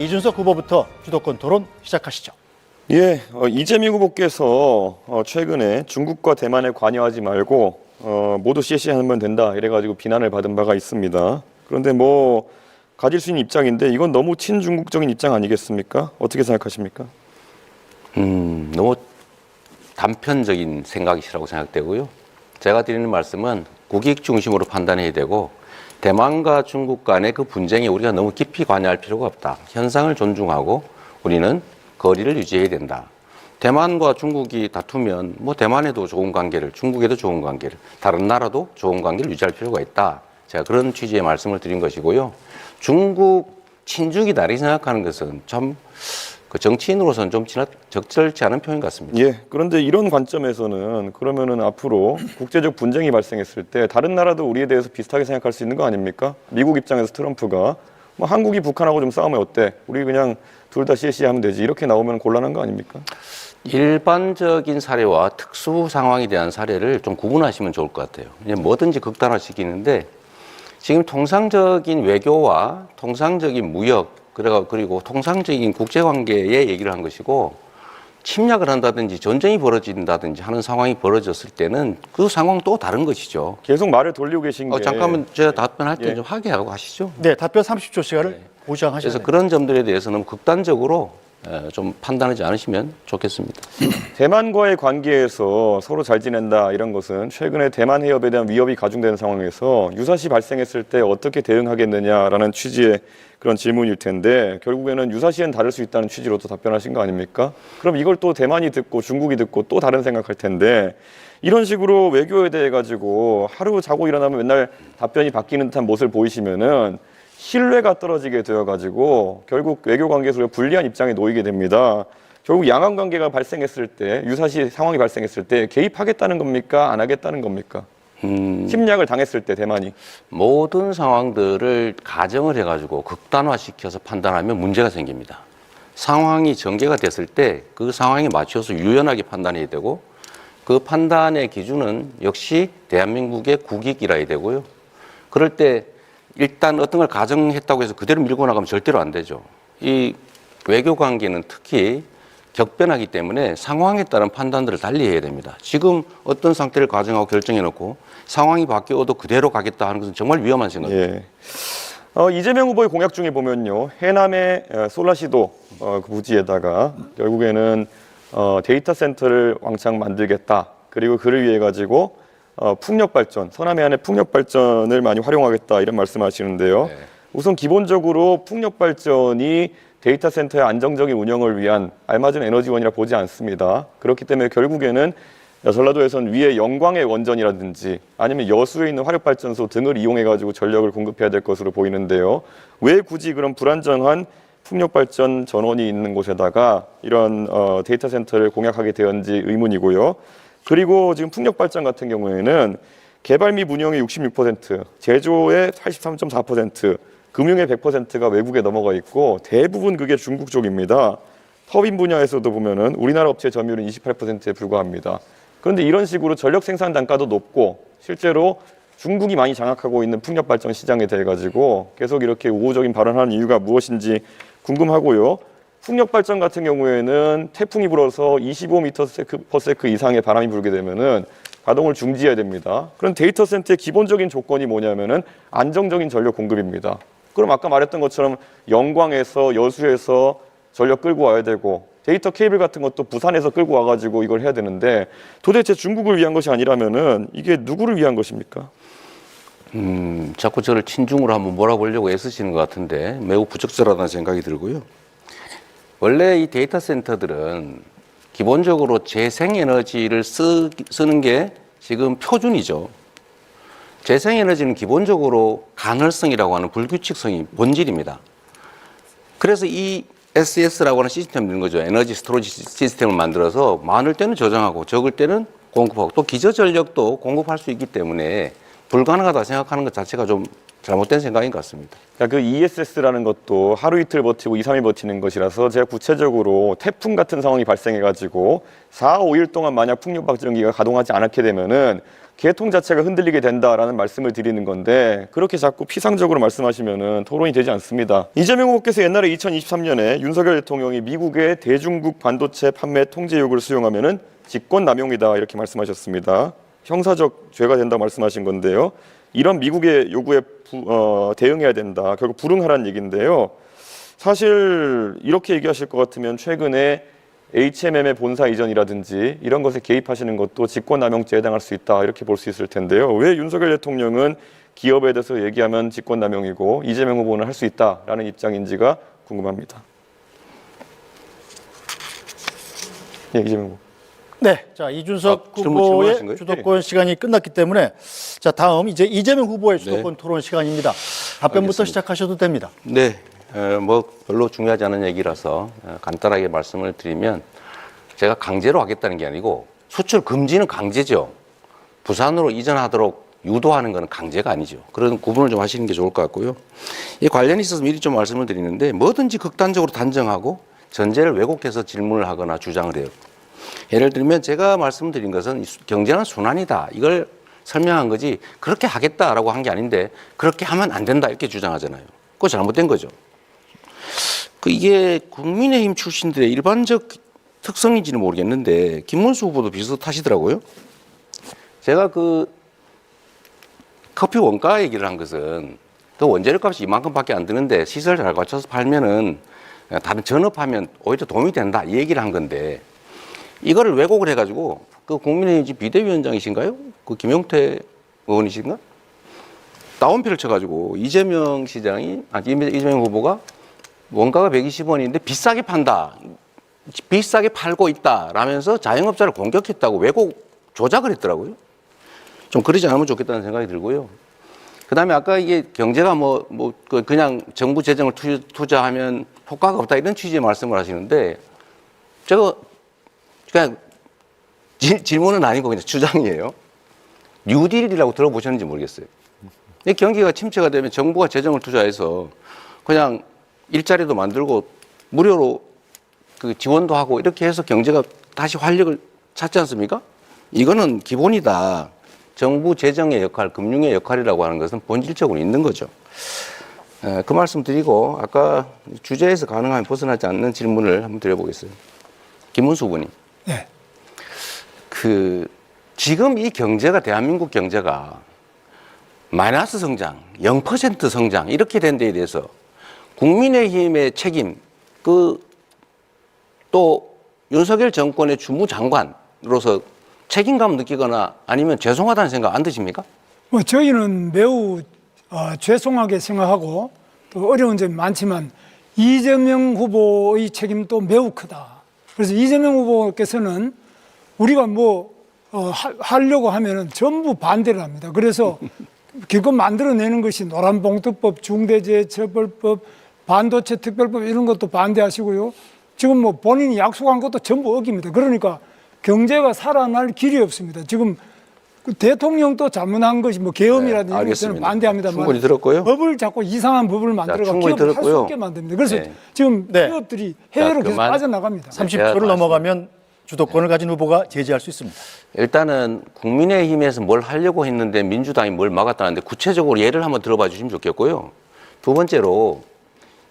이준석 후보부터 주도권 토론 시작하시죠. 예, 이재명 후보께서 최근에 중국과 대만에 관여하지 말고 모두 CS하면 된다 이래가지고 비난을 받은 바가 있습니다. 그런데 가질 수 있는 입장인데 이건 너무 친중국적인 입장 아니겠습니까? 어떻게 생각하십니까? 너무 단편적인 생각이시라고 생각되고요. 제가 드리는 말씀은 국익 중심으로 판단해야 되고 대만과 중국 간의 그 분쟁에 우리가 너무 깊이 관여할 필요가 없다. 현상을 존중하고 우리는 거리를 유지해야 된다. 대만과 중국이 다투면 대만에도 좋은 관계를, 중국에도 좋은 관계를, 다른 나라도 좋은 관계를 유지할 필요가 있다. 제가 그런 취지의 말씀을 드린 것이고요. 중국 친중이다 이렇게 생각하는 것은 참 정치인으로서는 좀 적절치 않은 표현 같습니다. 예, 그런데 이런 관점에서는 그러면은 앞으로 국제적 분쟁이 발생했을 때 다른 나라도 우리에 대해서 비슷하게 생각할 수 있는 거 아닙니까? 미국 입장에서 트럼프가 한국이 북한하고 좀 싸우면 어때? 우리 그냥 둘 다 CS하면 되지 이렇게 나오면 곤란한 거 아닙니까? 일반적인 사례와 특수 상황에 대한 사례를 좀 구분하시면 좋을 것 같아요. 뭐든지 극단화시키는데 지금 통상적인 외교와 통상적인 무역 그리고 통상적인 국제관계의 얘기를 한 것이고 침략을 한다든지 전쟁이 벌어진다든지 하는 상황이 벌어졌을 때는 그 상황 또 다른 것이죠. 계속 말을 돌리고 계신 게 잠깐만 제가 답변할 때 좀 하게 하고 하시죠. 네, 답변 30초 시간을 보장하셔야 그래서 됩니다. 그런 점들에 대해서는 극단적으로 좀 판단하지 않으시면 좋겠습니다. 대만과의 관계에서 서로 잘 지낸다 이런 것은 최근에 대만 해협에 대한 위협이 가중되는 상황에서 유사시 발생했을 때 어떻게 대응하겠느냐라는 취지의 그런 질문일 텐데 결국에는 유사시엔 다를 수 있다는 취지로 또 답변하신 거 아닙니까? 그럼 이걸 또 대만이 듣고 중국이 듣고 또 다른 생각할 텐데 이런 식으로 외교에 대해 가지고 하루 자고 일어나면 맨날 답변이 바뀌는 듯한 모습을 보이시면은 신뢰가 떨어지게 되어가지고 결국 외교 관계에서 불리한 입장에 놓이게 됩니다. 결국 양안 관계가 발생했을 때 유사시 상황이 발생했을 때 개입하겠다는 겁니까? 안 하겠다는 겁니까? 침략을 당했을 때 대만이 모든 상황들을 가정을 해가지고 극단화시켜서 판단하면 문제가 생깁니다. 상황이 전개가 됐을 때 그 상황에 맞춰서 유연하게 판단해야 되고 그 판단의 기준은 역시 대한민국의 국익이라야 되고요. 그럴 때 일단 어떤 걸 가정했다고 해서 그대로 밀고 나가면 절대로 안 되죠. 이 외교 관계는 특히 격변하기 때문에 상황에 따른 판단들을 달리 해야 됩니다. 지금 어떤 상태를 가정하고 결정해놓고 상황이 바뀌어도 그대로 가겠다 하는 것은 정말 위험한 생각입니다. 예. 이재명 후보의 공약 중에 보면요. 해남의 솔라시도 그 부지에다가 결국에는 데이터 센터를 왕창 만들겠다. 그리고 그를 위해 가지고 풍력 발전, 서남 해안의 풍력 발전을 많이 활용하겠다 이런 말씀하시는데요. 네. 우선 기본적으로 풍력 발전이 데이터 센터의 안정적인 운영을 위한 알맞은 에너지원이라 보지 않습니다. 그렇기 때문에 결국에는 전라도에선 위에 영광의 원전이라든지 아니면 여수에 있는 화력발전소 등을 이용해 가지고 전력을 공급해야 될 것으로 보이는데요. 왜 굳이 그런 불안정한 풍력발전 전원이 있는 곳에다가 이런 데이터 센터를 공약하게 되었는지 의문이고요. 그리고 지금 풍력발전 같은 경우에는 개발 및 운영의 66%, 제조의 83.4%, 금융의 100%가 외국에 넘어가 있고 대부분 그게 중국 쪽입니다. 터빈 분야에서도 보면은 우리나라 업체 점유율은 28%에 불과합니다. 그런데 이런 식으로 전력 생산 단가도 높고 실제로 중국이 많이 장악하고 있는 풍력발전 시장에 대해 가지고 계속 이렇게 우호적인 발언하는 이유가 무엇인지 궁금하고요. 풍력발전 같은 경우에는 태풍이 불어서 25m/s 이상의 바람이 불게 되면은 가동을 중지해야 됩니다. 그런 데이터 센터의 기본적인 조건이 뭐냐면은 안정적인 전력 공급입니다. 그럼 아까 말했던 것처럼 영광에서 여수에서 전력 끌고 와야 되고 데이터 케이블 같은 것도 부산에서 끌고 와가지고 이걸 해야 되는데 도대체 중국을 위한 것이 아니라면은 이게 누구를 위한 것입니까? 자꾸 저를 친중으로 한번 몰아보려고 애쓰시는 것 같은데 매우 부적절하다는 생각이 들고요. 원래 이 데이터 센터들은 기본적으로 재생에너지를 쓰는 게 지금 표준이죠. 재생에너지는 기본적으로 간헐성이라고 하는 불규칙성이 본질입니다. 그래서 이 SS라고 하는 시스템을 넣는 거죠. 에너지 스토리지 시스템을 만들어서 많을 때는 저장하고 적을 때는 공급하고 또 기저전력도 공급할 수 있기 때문에 불가능하다 생각하는 것 자체가 좀 잘못된 생각인 것 같습니다. 그러니까 그 ESS라는 것도 하루 이틀 버티고 2, 3일 버티는 것이라서 제가 구체적으로 태풍 같은 상황이 발생해가지고 4, 5일 동안 만약 풍력발전기가 가동하지 않게 되면은 계통 자체가 흔들리게 된다라는 말씀을 드리는 건데 그렇게 자꾸 피상적으로 말씀하시면은 토론이 되지 않습니다. 이재명 후보께서 옛날에 2023년에 윤석열 대통령이 미국의 대중국 반도체 판매 통제욕을 수용하면은 직권남용이다 이렇게 말씀하셨습니다. 형사적 죄가 된다고 말씀하신 건데요. 이런 미국의 요구에 대응해야 된다. 결국 불응하라는 얘기인데요. 사실 이렇게 얘기하실 것 같으면 최근에 HMM의 본사 이전이라든지 이런 것에 개입하시는 것도 직권남용죄에 해당할 수 있다 이렇게 볼 수 있을 텐데요. 왜 윤석열 대통령은 기업에 대해서 얘기하면 직권남용이고 이재명 후보는 할 수 있다라는 입장인지가 궁금합니다. 네, 이재명 후보. 네, 자 이준석 질문하신 거예요? 후보의 주도권 시간이 끝났기 때문에 자 다음 이제 이재명 후보의 주도권 토론 시간입니다. 답변부터 알겠습니다. 시작하셔도 됩니다. 네, 뭐 별로 중요하지 않은 얘기라서 간단하게 말씀을 드리면 제가 강제로 하겠다는 게 아니고 수출 금지는 강제죠. 부산으로 이전하도록 유도하는 것은 강제가 아니죠. 그런 구분을 좀 하시는 게 좋을 것 같고요. 이 관련이 있어서 미리 좀 말씀을 드리는데 뭐든지 극단적으로 단정하고 전제를 왜곡해서 질문을 하거나 주장을 해요. 예를 들면 제가 말씀드린 것은 경제는 순환이다. 이걸 설명한 거지 그렇게 하겠다라고 한 게 아닌데 그렇게 하면 안 된다 이렇게 주장하잖아요. 그거 잘못된 거죠. 이게 국민의힘 출신들의 일반적 특성인지는 모르겠는데 김문수 후보도 비슷하시더라고요. 제가 그 커피 원가 얘기를 한 것은 그 원재료 값이 이만큼밖에 안 드는데 시설 잘 갖춰서 팔면은 다른 전업하면 오히려 도움이 된다 이 얘기를 한 건데 이거를 왜곡을 해가지고 그 국민의힘 비대위원장이신가요? 그 김용태 의원이신가? 다운표를 쳐가지고 이재명 후보가 원가가 120원인데 비싸게 판다. 비싸게 팔고 있다. 라면서 자영업자를 공격했다고 왜곡 조작을 했더라고요. 좀 그러지 않으면 좋겠다는 생각이 들고요. 그 다음에 아까 이게 경제가 그냥 정부 재정을 투자하면 효과가 없다 이런 취지의 말씀을 하시는데 제가 그냥 질문은 아니고 그냥 주장이에요. 뉴딜이라고 들어보셨는지 모르겠어요. 이 경기가 침체가 되면 정부가 재정을 투자해서 그냥 일자리도 만들고 무료로 그 지원도 하고 이렇게 해서 경제가 다시 활력을 찾지 않습니까? 이거는 기본이다. 정부 재정의 역할, 금융의 역할이라고 하는 것은 본질적으로 있는 거죠. 그 말씀 드리고 아까 주제에서 가능하면 벗어나지 않는 질문을 한번 드려보겠어요. 김문수 후보님. 네. 지금 이 경제가 대한민국 경제가 마이너스 성장, 0% 성장 이렇게 된 데에 대해서 국민의힘의 책임, 또 윤석열 정권의 주무장관으로서 책임감 느끼거나 아니면 죄송하다는 생각 안 드십니까? 저희는 매우 죄송하게 생각하고 또 어려운 점이 많지만 이재명 후보의 책임도 매우 크다. 그래서 이재명 후보께서는 우리가 하려고 하면은 전부 반대를 합니다. 그래서 기껏 만들어내는 것이 노란봉투법, 중대재해처벌법, 반도체 특별법 이런 것도 반대하시고요. 지금 본인이 약속한 것도 전부 어깁니다. 그러니까 경제가 살아날 길이 없습니다. 지금 대통령도 잘못한 것이 계엄이라든지 이런 것은 반대합니다만 충분히 들었고요. 법을 자꾸 이상한 법을 만들어가 기업을 할 수 없게 만듭니다. 그래서 지금 기업들이 해외로 계속 빠져나갑니다. 30초를 넘어가면 주도권을 가진 후보가 제지할 수 있습니다. 일단은 국민의힘에서 뭘 하려고 했는데 민주당이 뭘 막았다는데 구체적으로 예를 한번 들어봐 주시면 좋겠고요. 두 번째로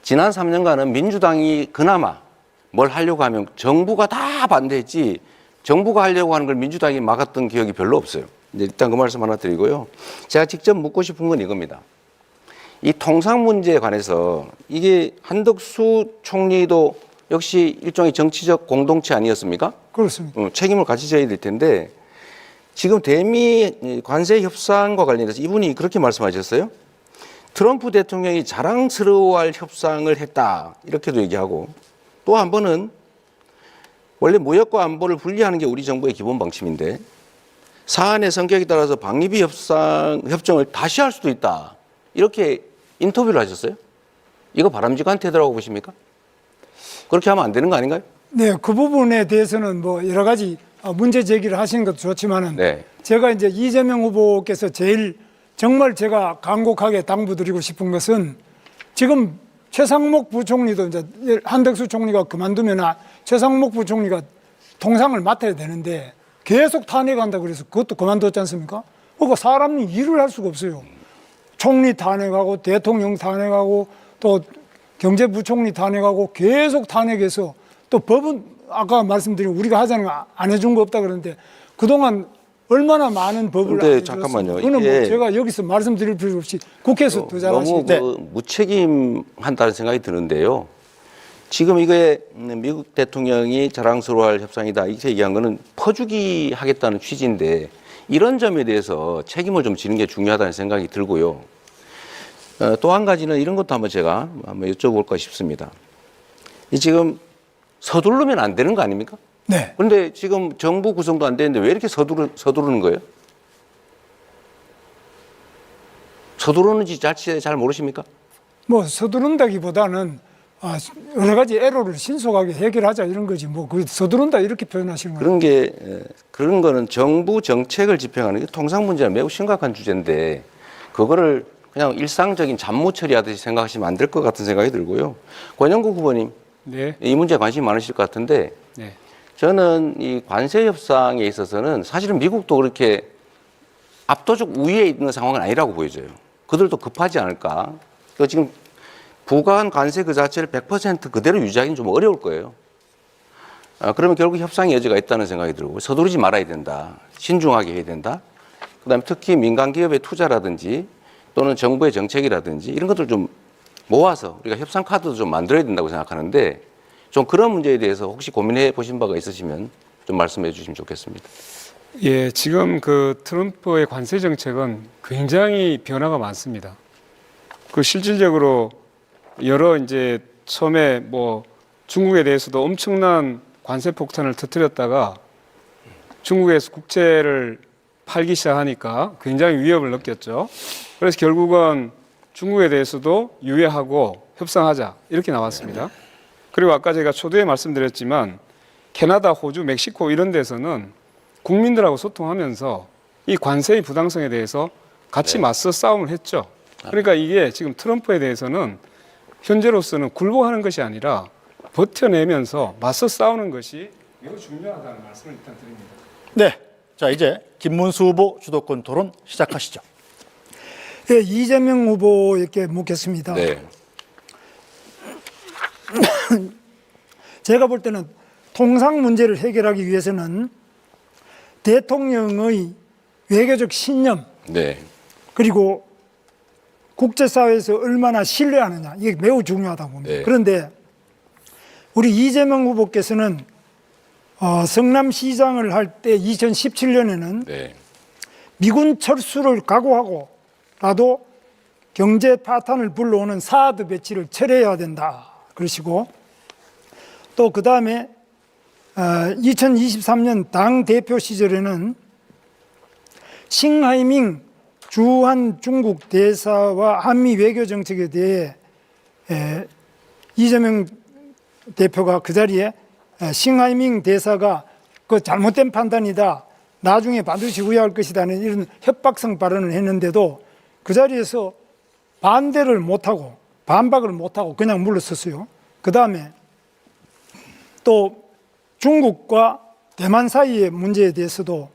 지난 3년간은 민주당이 그나마 뭘 하려고 하면 정부가 다 반대했지 정부가 하려고 하는 걸 민주당이 막았던 기억이 별로 없어요. 이제 일단 그 말씀 하나 드리고요. 제가 직접 묻고 싶은 건 이겁니다. 이 통상 문제에 관해서 이게 한덕수 총리도 역시 일종의 정치적 공동체 아니었습니까? 그렇습니다. 책임을 같이 져야 될 텐데 지금 대미 관세 협상과 관련해서 이분이 그렇게 말씀하셨어요. 트럼프 대통령이 자랑스러워할 협상을 했다 이렇게도 얘기하고 또 한 번은 원래 무역과 안보를 분리하는 게 우리 정부의 기본 방침인데 사안의 성격에 따라서 방위비 협정을 다시 할 수도 있다 이렇게 인터뷰를 하셨어요. 이거 바람직한 태도라고 보십니까? 그렇게 하면 안 되는 거 아닌가요? 네, 그 부분에 대해서는 여러 가지 문제 제기를 하시는 것도 좋지만은 제가 이제 이재명 후보께서 제일 정말 제가 간곡하게 당부드리고 싶은 것은 지금 최상목 부총리도 이제 한덕수 총리가 그만두면 최상목 부총리가 통상을 맡아야 되는데 계속 탄핵한다 그래서 그것도 그만뒀지 않습니까? 그러니까 사람이 일을 할 수가 없어요. 총리 탄핵하고 대통령 탄핵하고 또 경제부총리 탄핵하고 계속 탄핵해서 또 법은 아까 말씀드린 우리가 하자는 거 안 해준 거 없다 그러는데 그동안 얼마나 많은 법을 안 해줬습니까? 잠깐만요. 그거는 제가 여기서 말씀드릴 필요 없이 국회에서 더 잘하시죠. 너무 무책임한다는 생각이 드는데요. 지금 이게 미국 대통령이 자랑스러워할 협상이다 이렇게 얘기한 거는 퍼주기 하겠다는 취지인데 이런 점에 대해서 책임을 좀 지는 게 중요하다는 생각이 들고요. 또 한 가지는 이런 것도 제가 한번 여쭤볼까 싶습니다. 지금 서두르면 안 되는 거 아닙니까? 네. 그런데 지금 정부 구성도 안 되는데 왜 이렇게 서두르는 거예요? 서두르는지 자칫 잘 모르십니까? 서두른다기보다는 여러 가지 애로를 신속하게 해결하자 이런 거지 그 서두른다 이렇게 표현하시는 거예요. 그런 거는 정부 정책을 집행하는 게 통상 문제는 매우 심각한 주제인데 그거를 그냥 일상적인 잡무 처리하듯이 생각하시면 안 될 것 같은 생각이 들고요. 권영국 후보님, 네. 이 문제에 관심이 많으실 것 같은데 네. 저는 이 관세 협상에 있어서는 사실은 미국도 그렇게 압도적 우위에 있는 상황은 아니라고 보여져요. 그들도 급하지 않을까. 지금 부과한 관세 그 자체를 100% 그대로 유지하기는 좀 어려울 거예요. 그러면 결국 협상의 여지가 있다는 생각이 들고 서두르지 말아야 된다. 신중하게 해야 된다. 그다음에 특히 민간 기업의 투자라든지 또는 정부의 정책이라든지 이런 것들 좀 모아서 우리가 협상 카드도 좀 만들어야 된다고 생각하는데 좀 그런 문제에 대해서 혹시 고민해 보신 바가 있으시면 좀 말씀해 주시면 좋겠습니다. 예, 지금 그 트럼프의 관세 정책은 굉장히 변화가 많습니다. 그 실질적으로 여러 이제 처음에 뭐 중국에 대해서도 엄청난 관세 폭탄을 터뜨렸다가 중국에서 국채를 팔기 시작하니까 굉장히 위협을 느꼈죠. 그래서 결국은 중국에 대해서도 유예하고 협상하자 이렇게 나왔습니다. 그리고 아까 제가 초두에 말씀드렸지만 캐나다, 호주, 멕시코 이런 데서는 국민들하고 소통하면서 이 관세의 부당성에 대해서 같이 맞서 싸움을 했죠. 그러니까 이게 지금 트럼프에 대해서는 현재로서는 굴복하는 것이 아니라 버텨내면서 맞서 싸우는 것이 매우 중요하다는 말씀을 일단 드립니다. 네. 자, 이제 김문수 후보 주도권 토론 시작하시죠. 예, 이재명 후보에게 묻겠습니다. 네. 제가 볼 때는 통상 문제를 해결하기 위해서는 대통령의 외교적 신념 네. 그리고 국제사회에서 얼마나 신뢰하느냐 이게 매우 중요하다고 봅니다. 네. 그런데 우리 이재명 후보께서는 성남시장을 할 때 2017년에는 네. 미군 철수를 각오하고라도 경제 파탄을 불러오는 사드 배치를 철회해야 된다 그러시고 또 그 다음에 2023년 당 대표 시절에는 싱하이밍 주한 중국 대사와 한미 외교 정책에 대해 이재명 대표가 그 자리에 싱하이밍 대사가 그 잘못된 판단이다. 나중에 반드시 후회할 것이다는 이런 협박성 발언을 했는데도 그 자리에서 반대를 못하고 반박을 못하고 그냥 물러섰어요. 그 다음에 또 중국과 대만 사이의 문제에 대해서도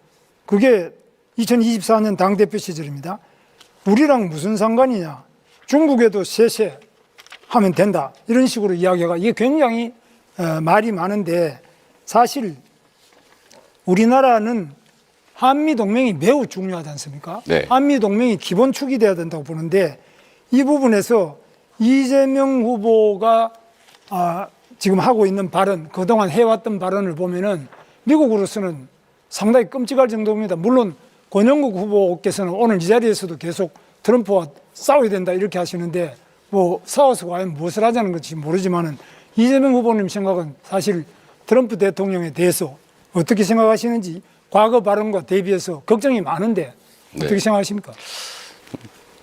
그게 2024년 당대표 시절입니다. 우리랑 무슨 상관이냐. 중국에도 쎄쎄 하면 된다. 이런 식으로 이야기가 이게 굉장히 말이 많은데 사실 우리나라는 한미동맹이 매우 중요하지 않습니까? 네. 한미동맹이 기본축이 돼야 된다고 보는데 이 부분에서 이재명 후보가 지금 하고 있는 발언, 그동안 해왔던 발언을 보면은 미국으로서는 상당히 끔찍할 정도입니다. 물론 권영국 후보께서는 오늘 이 자리에서도 계속 트럼프와 싸워야 된다 이렇게 하시는데 뭐 싸워서 과연 무엇을 하자는 건지 모르지만은 이재명 후보님 생각은 사실 트럼프 대통령에 대해서 어떻게 생각하시는지 과거 발언과 대비해서 걱정이 많은데 어떻게 네. 생각하십니까?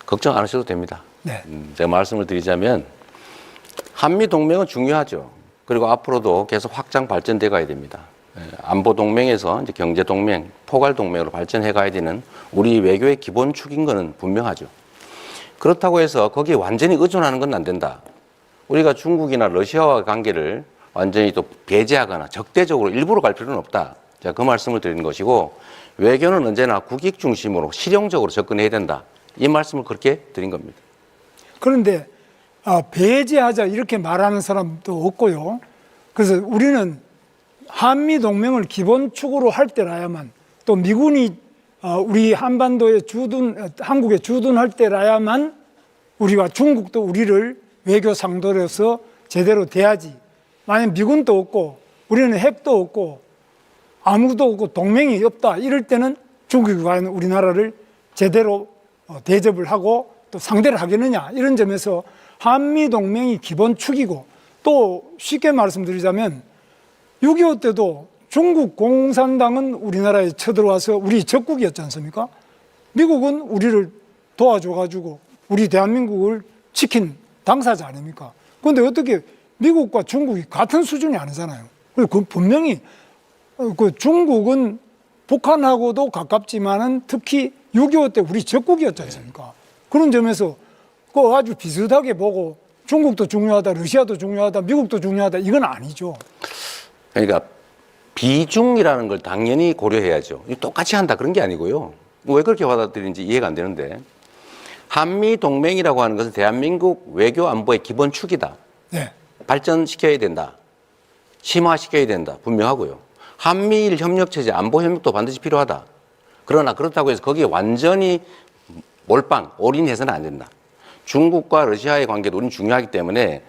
걱정 안 하셔도 됩니다. 네. 제가 말씀을 드리자면 한미 동맹은 중요하죠. 그리고 앞으로도 계속 확장 발전돼 가야 됩니다. 안보 동맹에서 이제 경제 동맹, 포괄 동맹으로 발전해 가야 되는 우리 외교의 기본축인 것은 분명하죠. 그렇다고 해서 거기에 완전히 의존하는 건 안 된다. 우리가 중국이나 러시아와 관계를 완전히 또 배제하거나 적대적으로 일부러 갈 필요는 없다. 제가 그 말씀을 드리는 것이고 외교는 언제나 국익 중심으로 실용적으로 접근해야 된다. 이 말씀을 그렇게 드린 겁니다. 그런데 배제하자 이렇게 말하는 사람도 없고요. 그래서 우리는 한미 동맹을 기본축으로 할 때라야만 또 미군이 우리 한반도에 한국에 주둔할 때라야만 우리와 중국도 우리를 외교 상도로서 제대로 대하지. 만약 미군도 없고 우리는 핵도 없고 아무도 없고 동맹이 없다 이럴 때는 중국이 과연 우리나라를 제대로 대접을 하고 또 상대를 하겠느냐 이런 점에서 한미 동맹이 기본축이고 또 쉽게 말씀드리자면 6.25 때도 중국 공산당은 우리나라에 쳐들어와서 우리 적국이었지 않습니까? 미국은 우리를 도와줘가지고 우리 대한민국을 지킨 당사자 아닙니까? 그런데 어떻게 미국과 중국이 같은 수준이 아니잖아요. 그 분명히 그 중국은 북한하고도 가깝지만은 특히 6.25 때 우리 적국이었지 않습니까? 그런 점에서 그 아주 비슷하게 보고 중국도 중요하다, 러시아도 중요하다, 미국도 중요하다 이건 아니죠. 그러니까 비중이라는 걸 당연히 고려해야죠. 똑같이 한다 그런 게 아니고요. 왜 그렇게 받아들이는지 이해가 안 되는데 한미 동맹이라고 하는 것은 대한민국 외교 안보의 기본축이다. 네. 발전시켜야 된다. 심화시켜야 된다. 분명하고요. 한미일 협력체제, 안보 협력도 반드시 필요하다. 그러나 그렇다고 해서 거기에 완전히 몰빵, 올인해서는 안 된다. 중국과 러시아의 관계도 우리는 중요하기 때문에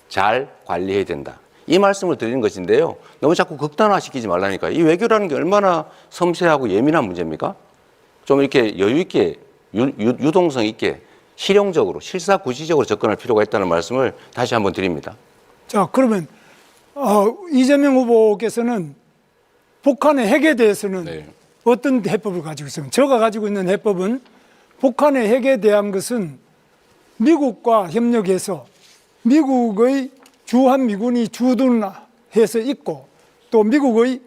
잘 관리해야 된다. 이 말씀을 드리는 것인데요. 너무 자꾸 극단화시키지 말라니까. 이 외교라는 게 얼마나 섬세하고 예민한 문제입니까? 좀 이렇게 여유 있게 유동성 있게 실용적으로 실사구시적으로 접근할 필요가 있다는 말씀을 다시 한번 드립니다. 자, 그러면 이재명 후보께서는 북한의 핵에 대해서는 네. 어떤 해법을 가지고 있습니까? 제가 가지고 있는 해법은 북한의 핵에 대한 것은 미국과 협력해서 미국의 주한미군이 주둔해서 있고 또 미국의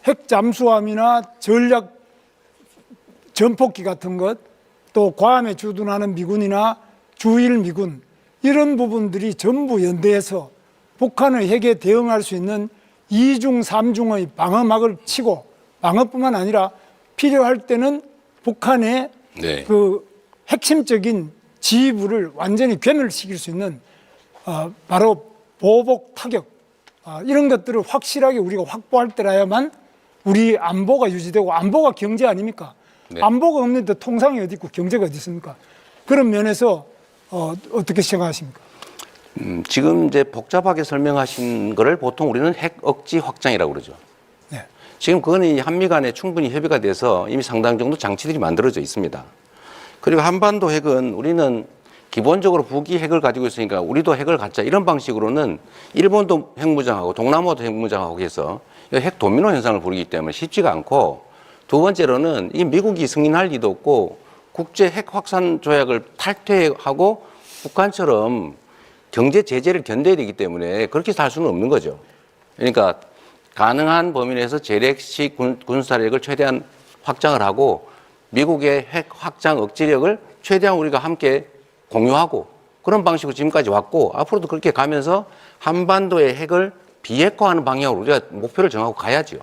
핵 잠수함이나 전략 전폭기 같은 것 또 괌에 주둔하는 미군이나 주일 미군 이런 부분들이 전부 연대해서 북한의 핵에 대응할 수 있는 2중, 3중의 방어막을 치고 방어뿐만 아니라 필요할 때는 북한의 네. 그 핵심적인 지휘부를 완전히 괴멸시킬 수 있는 바로 보복 타격 이런 것들을 확실하게 우리가 확보할 때라야만 우리 안보가 유지되고 안보가 경제 아닙니까? 네. 안보가 없는데 통상이 어디 있고 경제가 어디 있습니까? 그런 면에서 어떻게 생각하십니까? 지금 이제 복잡하게 설명하신 거를 보통 우리는 핵 억지 확장이라고 그러죠. 네. 지금 그건 이 한미 간에 충분히 협의가 돼서 이미 상당 정도 장치들이 만들어져 있습니다. 그리고 한반도 핵은 우리는 기본적으로 북이 핵을 가지고 있으니까 우리도 핵을 갖자 이런 방식으로는 일본도 핵무장하고 동남아도 핵무장하고 해서 핵 도미노 현상을 부르기 때문에 쉽지가 않고 두 번째로는 이 미국이 승인할 리도 없고 국제 핵 확산 조약을 탈퇴하고 북한처럼 경제 제재를 견뎌야 되기 때문에 그렇게 해서 할 수는 없는 거죠. 그러니까 가능한 범위 내에서 재래식 군사력을 최대한 확장을 하고 미국의 핵 확장 억지력을 최대한 우리가 함께 공유하고 그런 방식으로 지금까지 왔고 앞으로도 그렇게 가면서 한반도의 핵을 비핵화하는 방향으로 우리가 목표를 정하고 가야죠.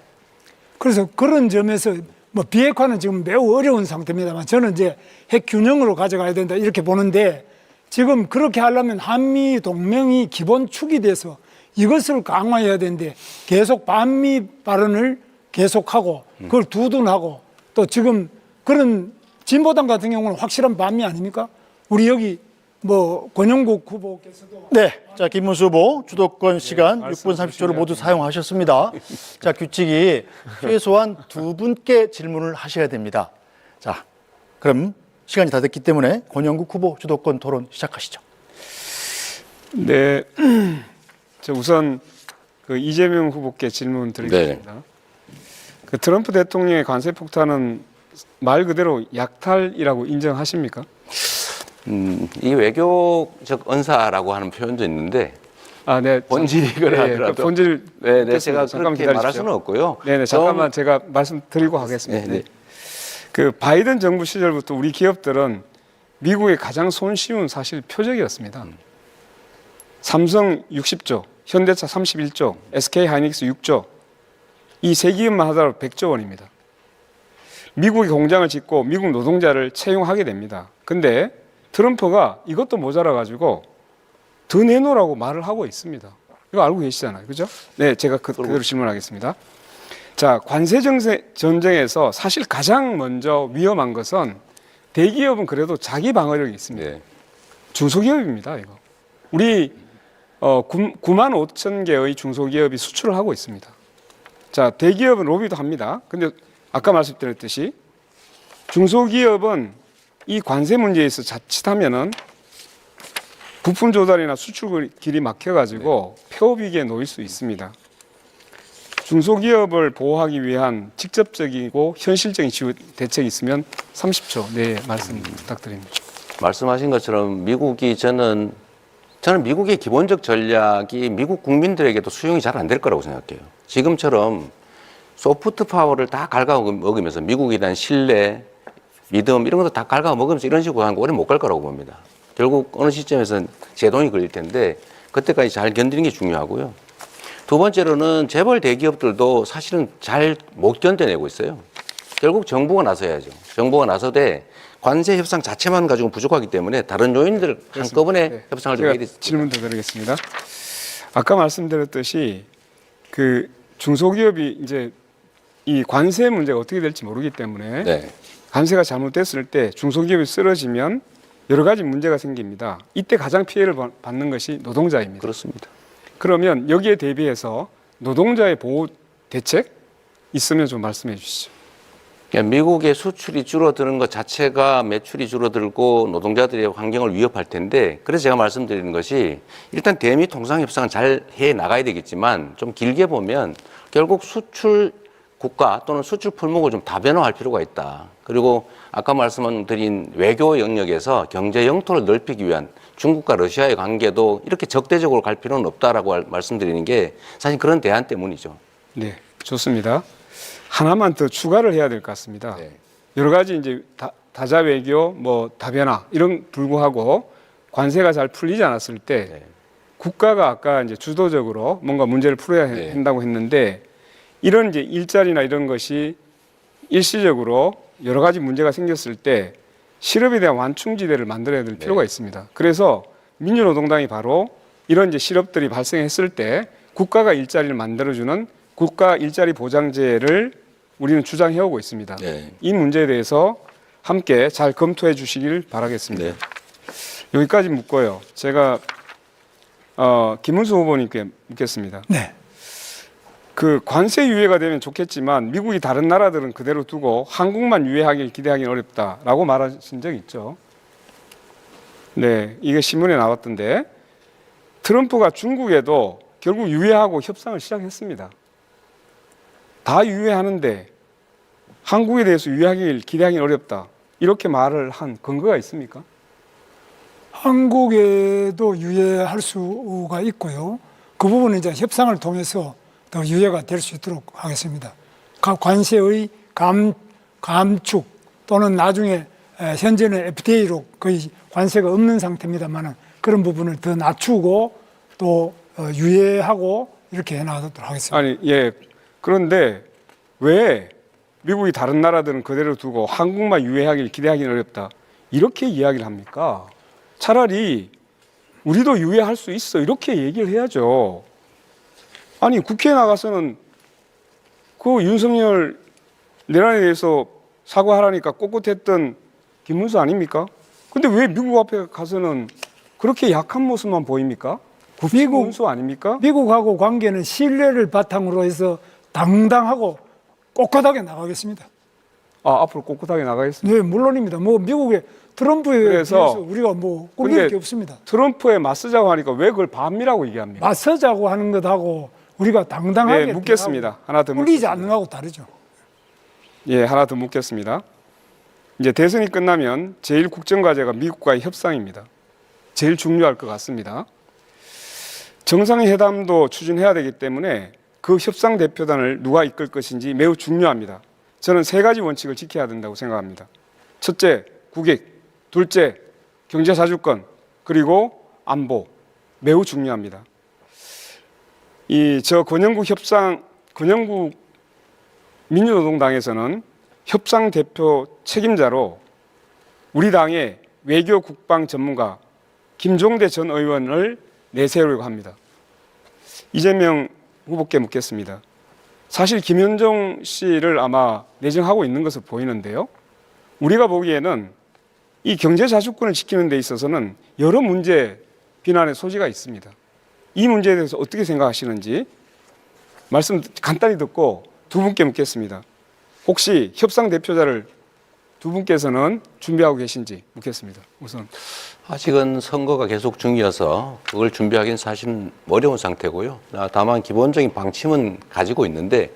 그래서 그런 점에서 뭐 비핵화는 지금 매우 어려운 상태입니다만 저는 이제 핵 균형으로 가져가야 된다 이렇게 보는데 지금 그렇게 하려면 한미 동맹이 기본 축이 돼서 이것을 강화해야 되는데 계속 반미 발언을 계속하고 그걸 두둔하고 또 지금 그런 진보당 같은 경우는 확실한 반미 아닙니까? 우리 여기 뭐 권영국 후보께서도 네, 자 김문수 후보 주도권 시간 6분 30초를 모두 사용하셨습니다. 자 규칙이 최소한 두 분께 질문을 하셔야 됩니다. 자, 그럼 시간이 다 됐기 때문에 권영국 후보 주도권 토론 시작하시죠. 네, 저 우선 그 이재명 후보께 질문 드리겠습니다. 그 트럼프 대통령의 관세 폭탄은 말 그대로 약탈이라고 인정하십니까? 이 외교적 언사라고 하는 표현도 있는데 네. 본질이 그러더라도 그 본질 네, 제가 잠깐 그렇게 말할 기다리십시오. 수는 없고요. 네네, 잠깐만 제가 말씀드리고 하겠습니다. 네. 그 바이든 정부 시절부터 우리 기업들은 미국의 가장 손쉬운 사실 표적이었습니다. 삼성 60조, 현대차 31조, SK 하이닉스 6조, 이 세 기업만 하더라도 100조 원입니다. 미국이 공장을 짓고 미국 노동자를 채용하게 됩니다. 근데 트럼프가 이것도 모자라 가지고 더 내놓으라고 말을 하고 있습니다. 이거 알고 계시잖아요. 그죠? 네, 제가 그대로 질문하겠습니다. 자, 관세 전쟁에서 사실 가장 먼저 위험한 것은 대기업은 그래도 자기 방어력이 있습니다. 네. 중소기업입니다, 이거. 우리 9만 5천 개의 중소기업이 수출을 하고 있습니다. 자, 대기업은 로비도 합니다. 근데 아까 말씀드렸듯이 중소기업은 이 관세 문제에서 자칫하면은 부품 조달이나 수출 길이 막혀가지고 폐업위기에 놓일 수 있습니다. 중소기업을 보호하기 위한 직접적이고 현실적인 지원 대책이 있으면 30초 내에 말씀 부탁드립니다. 말씀하신 것처럼 미국이 저는 미국의 기본적 전략이 미국 국민들에게도 수용이 잘 안 될 거라고 생각해요. 지금처럼 소프트 파워를 다 갉아먹으면서 미국에 대한 신뢰, 믿음 이런 것도 다 갉아먹으면서 이런 식으로 하는 거 오래 못 갈 거라고 봅니다. 결국 어느 시점에서는 제동이 걸릴 텐데 그때까지 잘 견디는 게 중요하고요. 두 번째로는 재벌 대기업들도 사실은 잘 못 견뎌내고 있어요. 결국 정부가 나서야죠. 정부가 나서되 관세 협상 자체만 가지고 부족하기 때문에 다른 요인들 한꺼번에 네. 협상을 좀 해야 제가 됩니다. 질문 더 드리겠습니다. 아까 말씀드렸듯이 그 중소기업이 이제 이 관세 문제가 어떻게 될지 모르기 때문에 네. 관세가 잘못됐을 때 중소기업이 쓰러지면 여러 가지 문제가 생깁니다. 이때 가장 피해를 받는 것이 노동자입니다. 그렇습니다. 그러면 여기에 대비해서 노동자의 보호 대책 있으면 좀 말씀해 주시죠. 그러니까 미국의 수출이 줄어드는 것 자체가 매출이 줄어들고 노동자들의 환경을 위협할 텐데, 그래서 제가 말씀드리는 것이 일단 대미 통상 협상은 잘 해 나가야 되겠지만 좀 길게 보면 결국 수출 국가 또는 수출 품목을 좀 다변화할 필요가 있다. 그리고 아까 말씀드린 외교 영역에서 경제 영토를 넓히기 위한 중국과 러시아의 관계도 이렇게 적대적으로 갈 필요는 없다라고 말씀드리는 게 사실 그런 대안 때문이죠. 네, 좋습니다. 하나만 더 추가를 해야 될 것 같습니다. 네. 여러 가지 이제 다자 외교, 뭐 다변화 이런 불구하고 관세가 잘 풀리지 않았을 때 네. 국가가 아까 이제 주도적으로 뭔가 문제를 풀어야 네. 한다고 했는데, 이런 이제 일자리나 이런 것이 일시적으로 여러 가지 문제가 생겼을 때 실업에 대한 완충지대를 만들어야 될 필요가 있습니다. 그래서 민주노동당이 바로 이런 이제 실업들이 발생했을 때 국가가 일자리를 만들어주는 국가 일자리 보장제를 우리는 주장해오고 있습니다. 네. 이 문제에 대해서 함께 잘 검토해 주시길 바라겠습니다. 네. 여기까지 묻고요. 제가 김문수 후보님께 묻겠습니다. 네. 그 관세 유예가 되면 좋겠지만 미국이 다른 나라들은 그대로 두고 한국만 유예하길 기대하기는 어렵다라고 말하신 적 있죠. 네, 이게 신문에 나왔던데 트럼프가 중국에도 결국 유예하고 협상을 시작했습니다. 다 유예하는데 한국에 대해서 유예하길 기대하기는 어렵다, 이렇게 말을 한 근거가 있습니까? 한국에도 유예할 수가 있고요. 그 부분은 이제 협상을 통해서 더 유예가 될 수 있도록 하겠습니다. 관세의 감축 또는 나중에 현재는 FTA로 거의 관세가 없는 상태입니다만 그런 부분을 더 낮추고 또 유예하고 이렇게 해나가도록 하겠습니다. 아니, 예. 그런데 왜 미국이 다른 나라들은 그대로 두고 한국만 유예하길 기대하기는 어렵다, 이렇게 이야기를 합니까? 차라리 우리도 유예할 수 있어, 이렇게 얘기를 해야죠. 아니, 국회에 나가서는 그 윤석열 내란에 대해서 사과하라니까 꼿꼿했던 김문수 아닙니까? 근데 왜 미국 앞에 가서는 그렇게 약한 모습만 보입니까? 김문수 아닙니까? 미국하고 관계는 신뢰를 바탕으로 해서 당당하고 꼿꼿하게 나가겠습니다. 아, 앞으로 꼿꼿하게 나가겠습니다. 네, 물론입니다. 뭐 미국의 트럼프에 그래서 비해서 우리가 뭐 꿀릴 근데 게 없습니다. 트럼프에 맞서자고 하니까 왜 그걸 반미라고 얘기합니까? 맞서자고 하는 것하고 우리가 당당하게 네, 묻겠습니다. 하나 더 꿀리지 묻겠습니다. 않는 거하고 다르죠. 예, 하나 더 묻겠습니다. 이제 대선이 끝나면 제일 국정과제가 미국과의 협상입니다. 제일 중요할 것 같습니다. 정상회담도 추진해야 되기 때문에 그 협상 대표단을 누가 이끌 것인지 매우 중요합니다. 저는 세 가지 원칙을 지켜야 된다고 생각합니다. 첫째, 국익. 둘째, 경제자주권. 그리고 안보. 매우 중요합니다. 권영국 민주노동당에서는 협상 대표 책임자로 우리 당의 외교 국방 전문가 김종대 전 의원을 내세우려고 합니다. 이재명 후보께 묻겠습니다. 사실 김현종 씨를 아마 내정하고 있는 것으로 보이는데요. 우리가 보기에는 이 경제자주권을 지키는 데 있어서는 여러 문제 비난의 소지가 있습니다. 이 문제에 대해서 어떻게 생각하시는지 말씀 간단히 듣고 두 분께 묻겠습니다. 혹시 협상 대표자를 두 분께서는 준비하고 계신지 묻겠습니다. 우선. 아직은 선거가 계속 중이어서 그걸 준비하기는 사실 어려운 상태고요. 다만 기본적인 방침은 가지고 있는데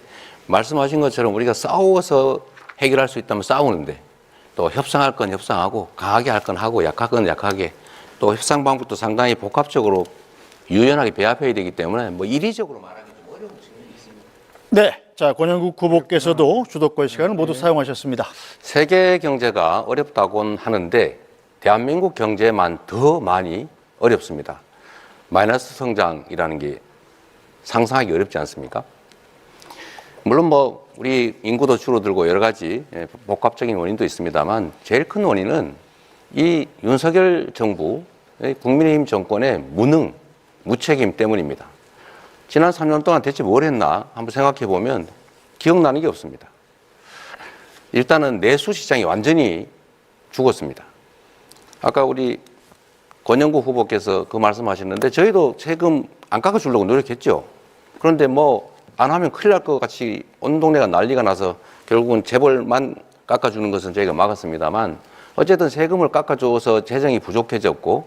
말씀하신 것처럼 우리가 싸워서 해결할 수 있다면 싸우는데 또 협상할 건 협상하고 강하게 할 건 하고 약할 건 약하게 또 협상 방법도 상당히 복합적으로 유연하게 배합해야 되기 때문에 뭐 이리적으로 말하기 좀 어려운 측면이 있습니다. 네, 자 권영국 후보께서도 주도권 시간을 모두 사용하셨습니다. 세계 경제가 어렵다고는 하는데 대한민국 경제만 더 많이 어렵습니다. 마이너스 성장이라는 게 상상하기 어렵지 않습니까? 물론 뭐 우리 인구도 줄어들고 여러 가지 복합적인 원인도 있습니다만 제일 큰 원인은 이 윤석열 정부, 국민의힘 정권의 무능, 무책임 때문입니다. 지난 3년 동안 대체 뭘 했나 한번 생각해 보면 기억나는 게 없습니다. 일단은 내수 시장이 완전히 죽었습니다. 아까 우리 권영구 후보께서 그 말씀하셨는데 저희도 세금 안 깎아주려고 노력했죠. 그런데 뭐 안 하면 큰일 날 것 같이 온 동네가 난리가 나서 결국은 재벌만 깎아주는 것은 저희가 막았습니다만 어쨌든 세금을 깎아줘서 재정이 부족해졌고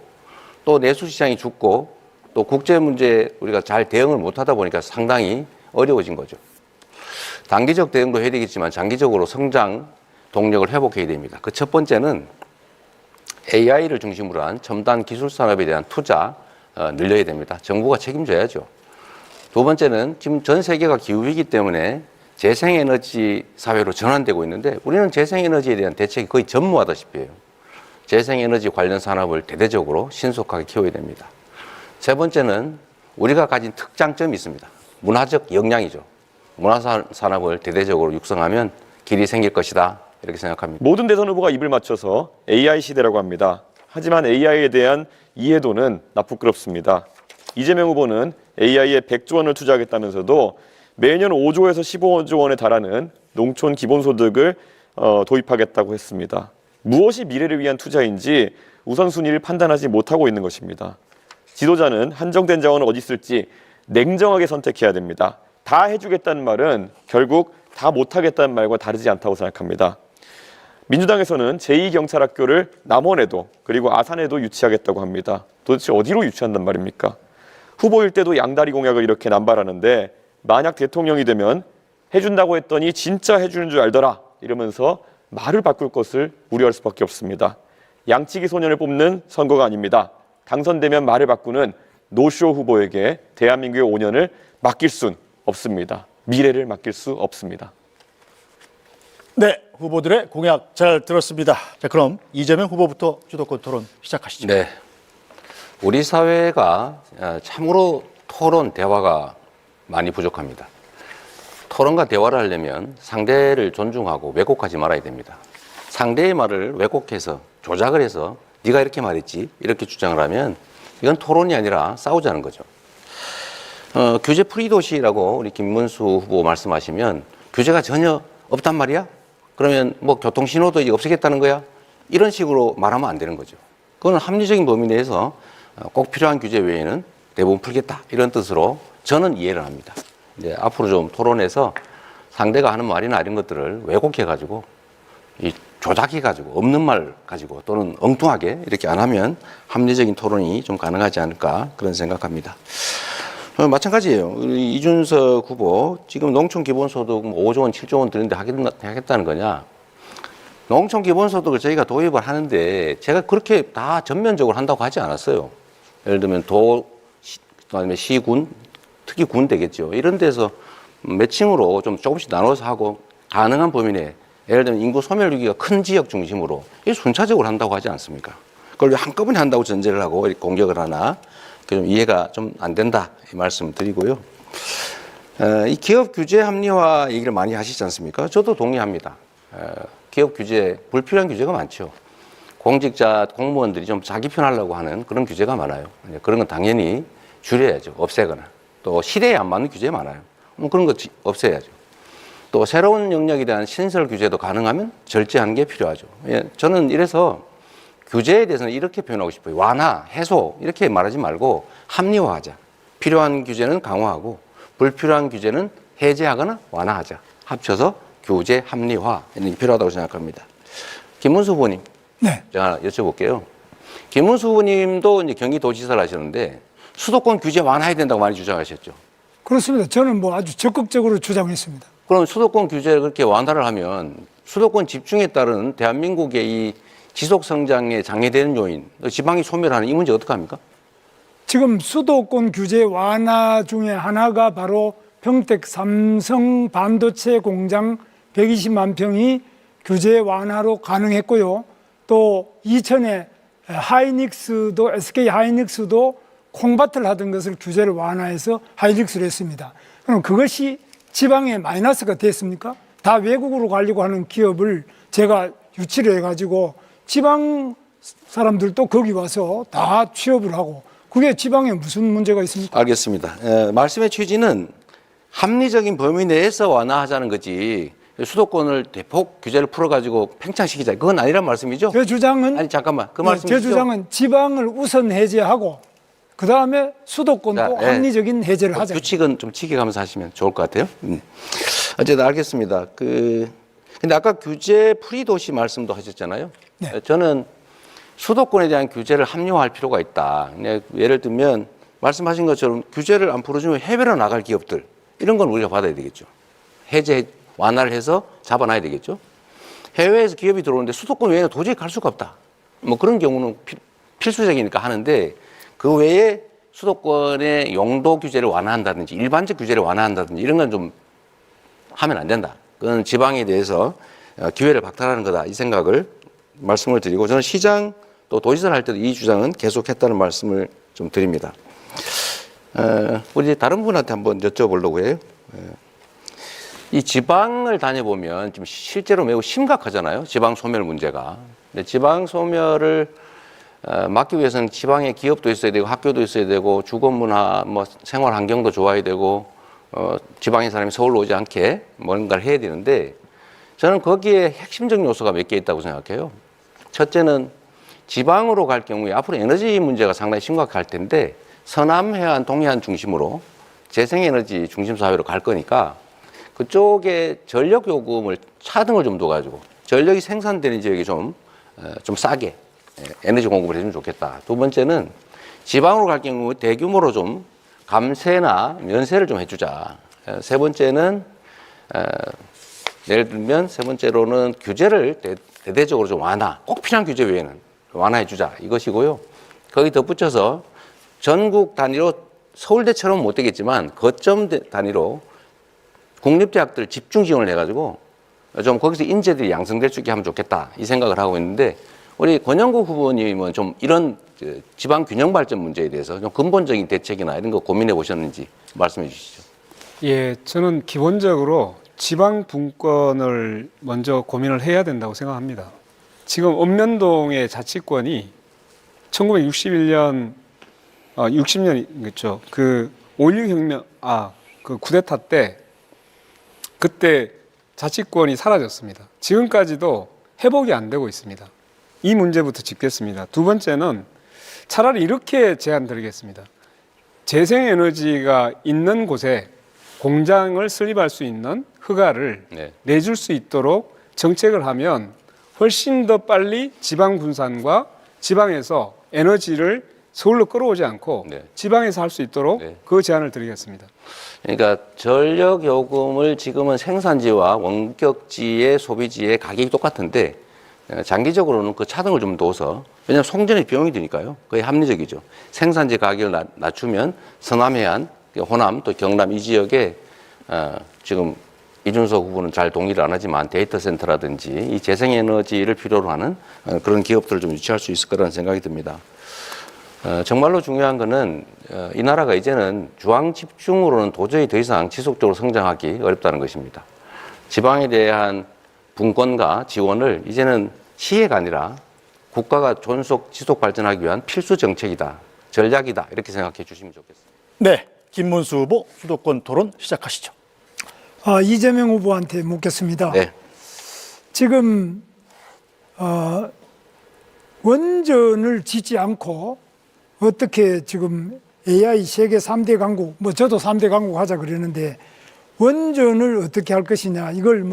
또 내수시장이 죽고 또 국제 문제 우리가 잘 대응을 못하다 보니까 상당히 어려워진 거죠. 단기적 대응도 해야 되겠지만 장기적으로 성장 동력을 회복해야 됩니다. 그 첫 번째는 AI를 중심으로 한 첨단 기술 산업에 대한 투자 늘려야 됩니다. 정부가 책임져야죠. 두 번째는 지금 전 세계가 기후위기 때문에 재생에너지 사회로 전환되고 있는데 우리는 재생에너지에 대한 대책이 거의 전무하다시피 해요. 재생에너지 관련 산업을 대대적으로 신속하게 키워야 됩니다. 세 번째는 우리가 가진 특장점이 있습니다. 문화적 역량이죠. 문화산업을 대대적으로 육성하면 길이 생길 것이다. 이렇게 생각합니다. 모든 대선 후보가 입을 맞춰서 AI 시대라고 합니다. 하지만 AI에 대한 이해도는 나쁘끄럽습니다. 이재명 후보는 AI에 100조 원을 투자하겠다면서도 매년 5조에서 15조 원에 달하는 농촌 기본소득을 도입하겠다고 했습니다. 무엇이 미래를 위한 투자인지 우선순위를 판단하지 못하고 있는 것입니다. 지도자는 한정된 자원을 어디 쓸지 냉정하게 선택해야 됩니다. 다 해주겠다는 말은 결국 다 못하겠다는 말과 다르지 않다고 생각합니다. 민주당에서는 제2경찰학교를 남원에도 그리고 아산에도 유치하겠다고 합니다. 도대체 어디로 유치한단 말입니까? 후보일 때도 양다리 공약을 이렇게 남발하는데 만약 대통령이 되면 해준다고 했더니 진짜 해주는 줄 알더라 이러면서 말을 바꿀 것을 우려할 수밖에 없습니다. 양치기 소년을 뽑는 선거가 아닙니다. 당선되면 말을 바꾸는 노쇼 후보에게 대한민국의 5년을 맡길 순 없습니다. 미래를 맡길 수 없습니다. 네, 후보들의 공약 잘 들었습니다. 자, 그럼 이재명 후보부터 주도권 토론 시작하시죠. 네. 우리 사회가 참으로 토론, 대화가 많이 부족합니다. 토론과 대화를 하려면 상대를 존중하고 왜곡하지 말아야 됩니다. 상대의 말을 왜곡해서 조작을 해서 네가 이렇게 말했지 이렇게 주장을 하면 이건 토론이 아니라 싸우자는 거죠. 규제 프리 도시라고 우리 김문수 후보 말씀하시면 규제가 전혀 없단 말이야? 그러면 뭐 교통신호도 이제 없애겠다는 거야? 이런 식으로 말하면 안 되는 거죠. 그건 합리적인 범위 내에서 꼭 필요한 규제 외에는 대부분 풀겠다 이런 뜻으로 저는 이해를 합니다. 이제 앞으로 좀 토론해서 상대가 하는 말이나 이런 것들을 왜곡해가지고 이 조작해가지고 없는 말 가지고 또는 엉뚱하게 이렇게 안 하면 합리적인 토론이 좀 가능하지 않을까 그런 생각합니다. 마찬가지예요. 우리 이준석 후보 지금 농촌 기본소득 5조 원, 7조 원 드는데 하겠다는 거냐? 농촌 기본소득을 저희가 도입을 하는데 제가 그렇게 다 전면적으로 한다고 하지 않았어요. 예를 들면 그다음에 시군, 특히 군 되겠죠. 이런 데서 매칭으로 좀 조금씩 나눠서 하고 가능한 범위 내에 예를 들면 인구 소멸 위기가 큰 지역 중심으로 이 순차적으로 한다고 하지 않습니까? 그걸 왜 한꺼번에 한다고 전제를 하고 이렇게 공격을 하나 좀 이해가 좀 안 된다 이 말씀 드리고요. 이 기업 규제 합리화 얘기를 많이 하시지 않습니까? 저도 동의합니다. 기업 규제 불필요한 규제가 많죠. 공직자 공무원들이 좀 자기 편하려고 하는 그런 규제가 많아요. 그런 건 당연히 줄여야죠. 없애거나 또 시대에 안 맞는 규제 많아요. 그런 거 없애야죠. 또 새로운 영역에 대한 신설 규제도 가능하면 절제하는 게 필요하죠. 저는 이래서 규제에 대해서는 이렇게 표현하고 싶어요. 완화, 해소 이렇게 말하지 말고 합리화하자. 필요한 규제는 강화하고 불필요한 규제는 해제하거나 완화하자. 합쳐서 규제 합리화 이런 게 필요하다고 생각합니다. 김문수 후보님, 네. 제가 여쭤볼게요. 김문수 후보님도 이제 경기도지사를 하셨는데 수도권 규제 완화해야 된다고 많이 주장하셨죠. 그렇습니다. 저는 뭐 아주 적극적으로 주장했습니다. 그럼 수도권 규제를 그렇게 완화를 하면 수도권 집중에 따른 대한민국의 이 지속 성장에 장애되는 요인, 지방이 소멸하는 이 문제 어떡합니까? 지금 수도권 규제 완화 중에 하나가 바로 평택 삼성 반도체 공장 120만 평이 규제 완화로 가능했고요. 또 이천에 하이닉스도 SK 하이닉스도 콩밭을 하던 것을 규제를 완화해서 하이닉스를 했습니다. 그럼 그것이 지방에 마이너스가 됐습니까? 다 외국으로 가려고 하는 기업을 제가 유치를 해가지고 지방 사람들도 거기 와서 다 취업을 하고 그게 지방에 무슨 문제가 있습니까? 알겠습니다. 말씀의 취지는 합리적인 범위 내에서 완화하자는 거지 수도권을 대폭 규제를 풀어가지고 팽창시키자. 그건 아니란 말씀이죠? 제 주장은 아니 잠깐만 그 네, 말씀이시죠? 제 주장은 지방을 우선 해제하고 그 다음에 수도권도 자, 네. 합리적인 해제를 하자. 규칙은 좀 지켜가면서 하시면 좋을 것 같아요. 어쨌든 알겠습니다. 근데 아까 규제 프리 도시 말씀도 하셨잖아요. 네. 저는 수도권에 대한 규제를 합리화할 필요가 있다. 그냥 예를 들면 말씀하신 것처럼 규제를 안 풀어주면 해외로 나갈 기업들 이런 건 우리가 받아야 되겠죠. 해제 완화를 해서 잡아놔야 되겠죠. 해외에서 기업이 들어오는데 수도권 외에는 도저히 갈 수가 없다. 뭐 그런 경우는 필수적이니까 하는데 그 외에 수도권의 용도 규제를 완화한다든지 일반적 규제를 완화한다든지 이런 건 좀 하면 안 된다. 그건 지방에 대해서 기회를 박탈하는 거다. 이 생각을 말씀을 드리고 저는 시장 또 도지사를 할 때도 이 주장은 계속했다는 말씀을 좀 드립니다. 우리 다른 분한테 한번 여쭤보려고 해요. 이 지방을 다녀보면 지금 실제로 매우 심각하잖아요. 지방 소멸 문제가. 근데 지방 소멸을 막기 위해서는 지방에 기업도 있어야 되고 학교도 있어야 되고 주거 문화, 뭐 생활 환경도 좋아야 되고 지방의 사람이 서울로 오지 않게 뭔가를 해야 되는데 저는 거기에 핵심적 요소가 몇 개 있다고 생각해요. 첫째는 지방으로 갈 경우에 앞으로 에너지 문제가 상당히 심각할 텐데 서남 해안, 동해안 중심으로 재생에너지 중심 사회로 갈 거니까 그쪽에 전력 요금을 차등을 좀 둬가지고 전력이 생산되는 지역에 좀 싸게 에너지 공급을 해주면 좋겠다. 두 번째는 지방으로 갈 경우 대규모로 좀 감세나 면세를 좀 해주자. 세 번째는 예를 들면 세 번째로는 규제를 대대적으로 좀 완화, 꼭 필요한 규제 외에는 완화해주자 이것이고요. 거기 덧붙여서 전국 단위로 서울대처럼 못 되겠지만 거점 단위로 국립대학들 집중 지원을 해가지고 좀 거기서 인재들이 양성될 수 있게 하면 좋겠다 이 생각을 하고 있는데 우리 권영국 후보님은 좀 이런 지방 균형 발전 문제에 대해서 좀 근본적인 대책이나 이런 거 고민해 보셨는지 말씀해 주시죠. 예, 저는 기본적으로 지방 분권을 먼저 고민을 해야 된다고 생각합니다. 지금 읍면동의 자치권이 1961년, 60년이겠죠. 그 5.16 혁명, 그 쿠데타 때 그때 자치권이 사라졌습니다. 지금까지도 회복이 안 되고 있습니다. 이 문제부터 짚겠습니다. 두 번째는 차라리 이렇게 제안 드리겠습니다. 재생에너지가 있는 곳에 공장을 설립할 수 있는 허가를 내줄 수 있도록 정책을 하면 훨씬 더 빨리 지방 분산과 지방에서 에너지를 서울로 끌어오지 않고 지방에서 할 수 있도록 그 제안을 드리겠습니다. 그러니까 전력 요금을 지금은 생산지와 원격지의 소비지의 가격이 똑같은데 장기적으로는 그 차등을 좀 둬서 왜냐하면 송전의 비용이 드니까요. 거의 합리적이죠. 생산지 가격을 낮추면 서남해안, 호남 또 경남 이 지역에 지금 이준석 후보는 잘 동의를 안 하지만 데이터 센터라든지 이 재생에너지를 필요로 하는 그런 기업들을 좀 유치할 수 있을 거라는 생각이 듭니다. 정말로 중요한 거는 이 나라가 이제는 주황 집중으로는 도저히 더 이상 지속적으로 성장하기 어렵다는 것입니다. 지방에 대한 분권과 지원을 이제는 시혜가 아니라 국가가 존속 지속 발전하기 위한 필수 정책이다, 전략이다 이렇게 생각해 주시면 좋겠습니다. 네, 김문수 후보 수도권 토론 시작하시죠. 이재명 후보한테 묻겠습니다. 네. 지금 원전을 짓지 않고 어떻게 지금 AI 세계 3대 강국, 뭐 저도 3대 강국 하자 그러는데 원전을 어떻게 할 것이냐 이걸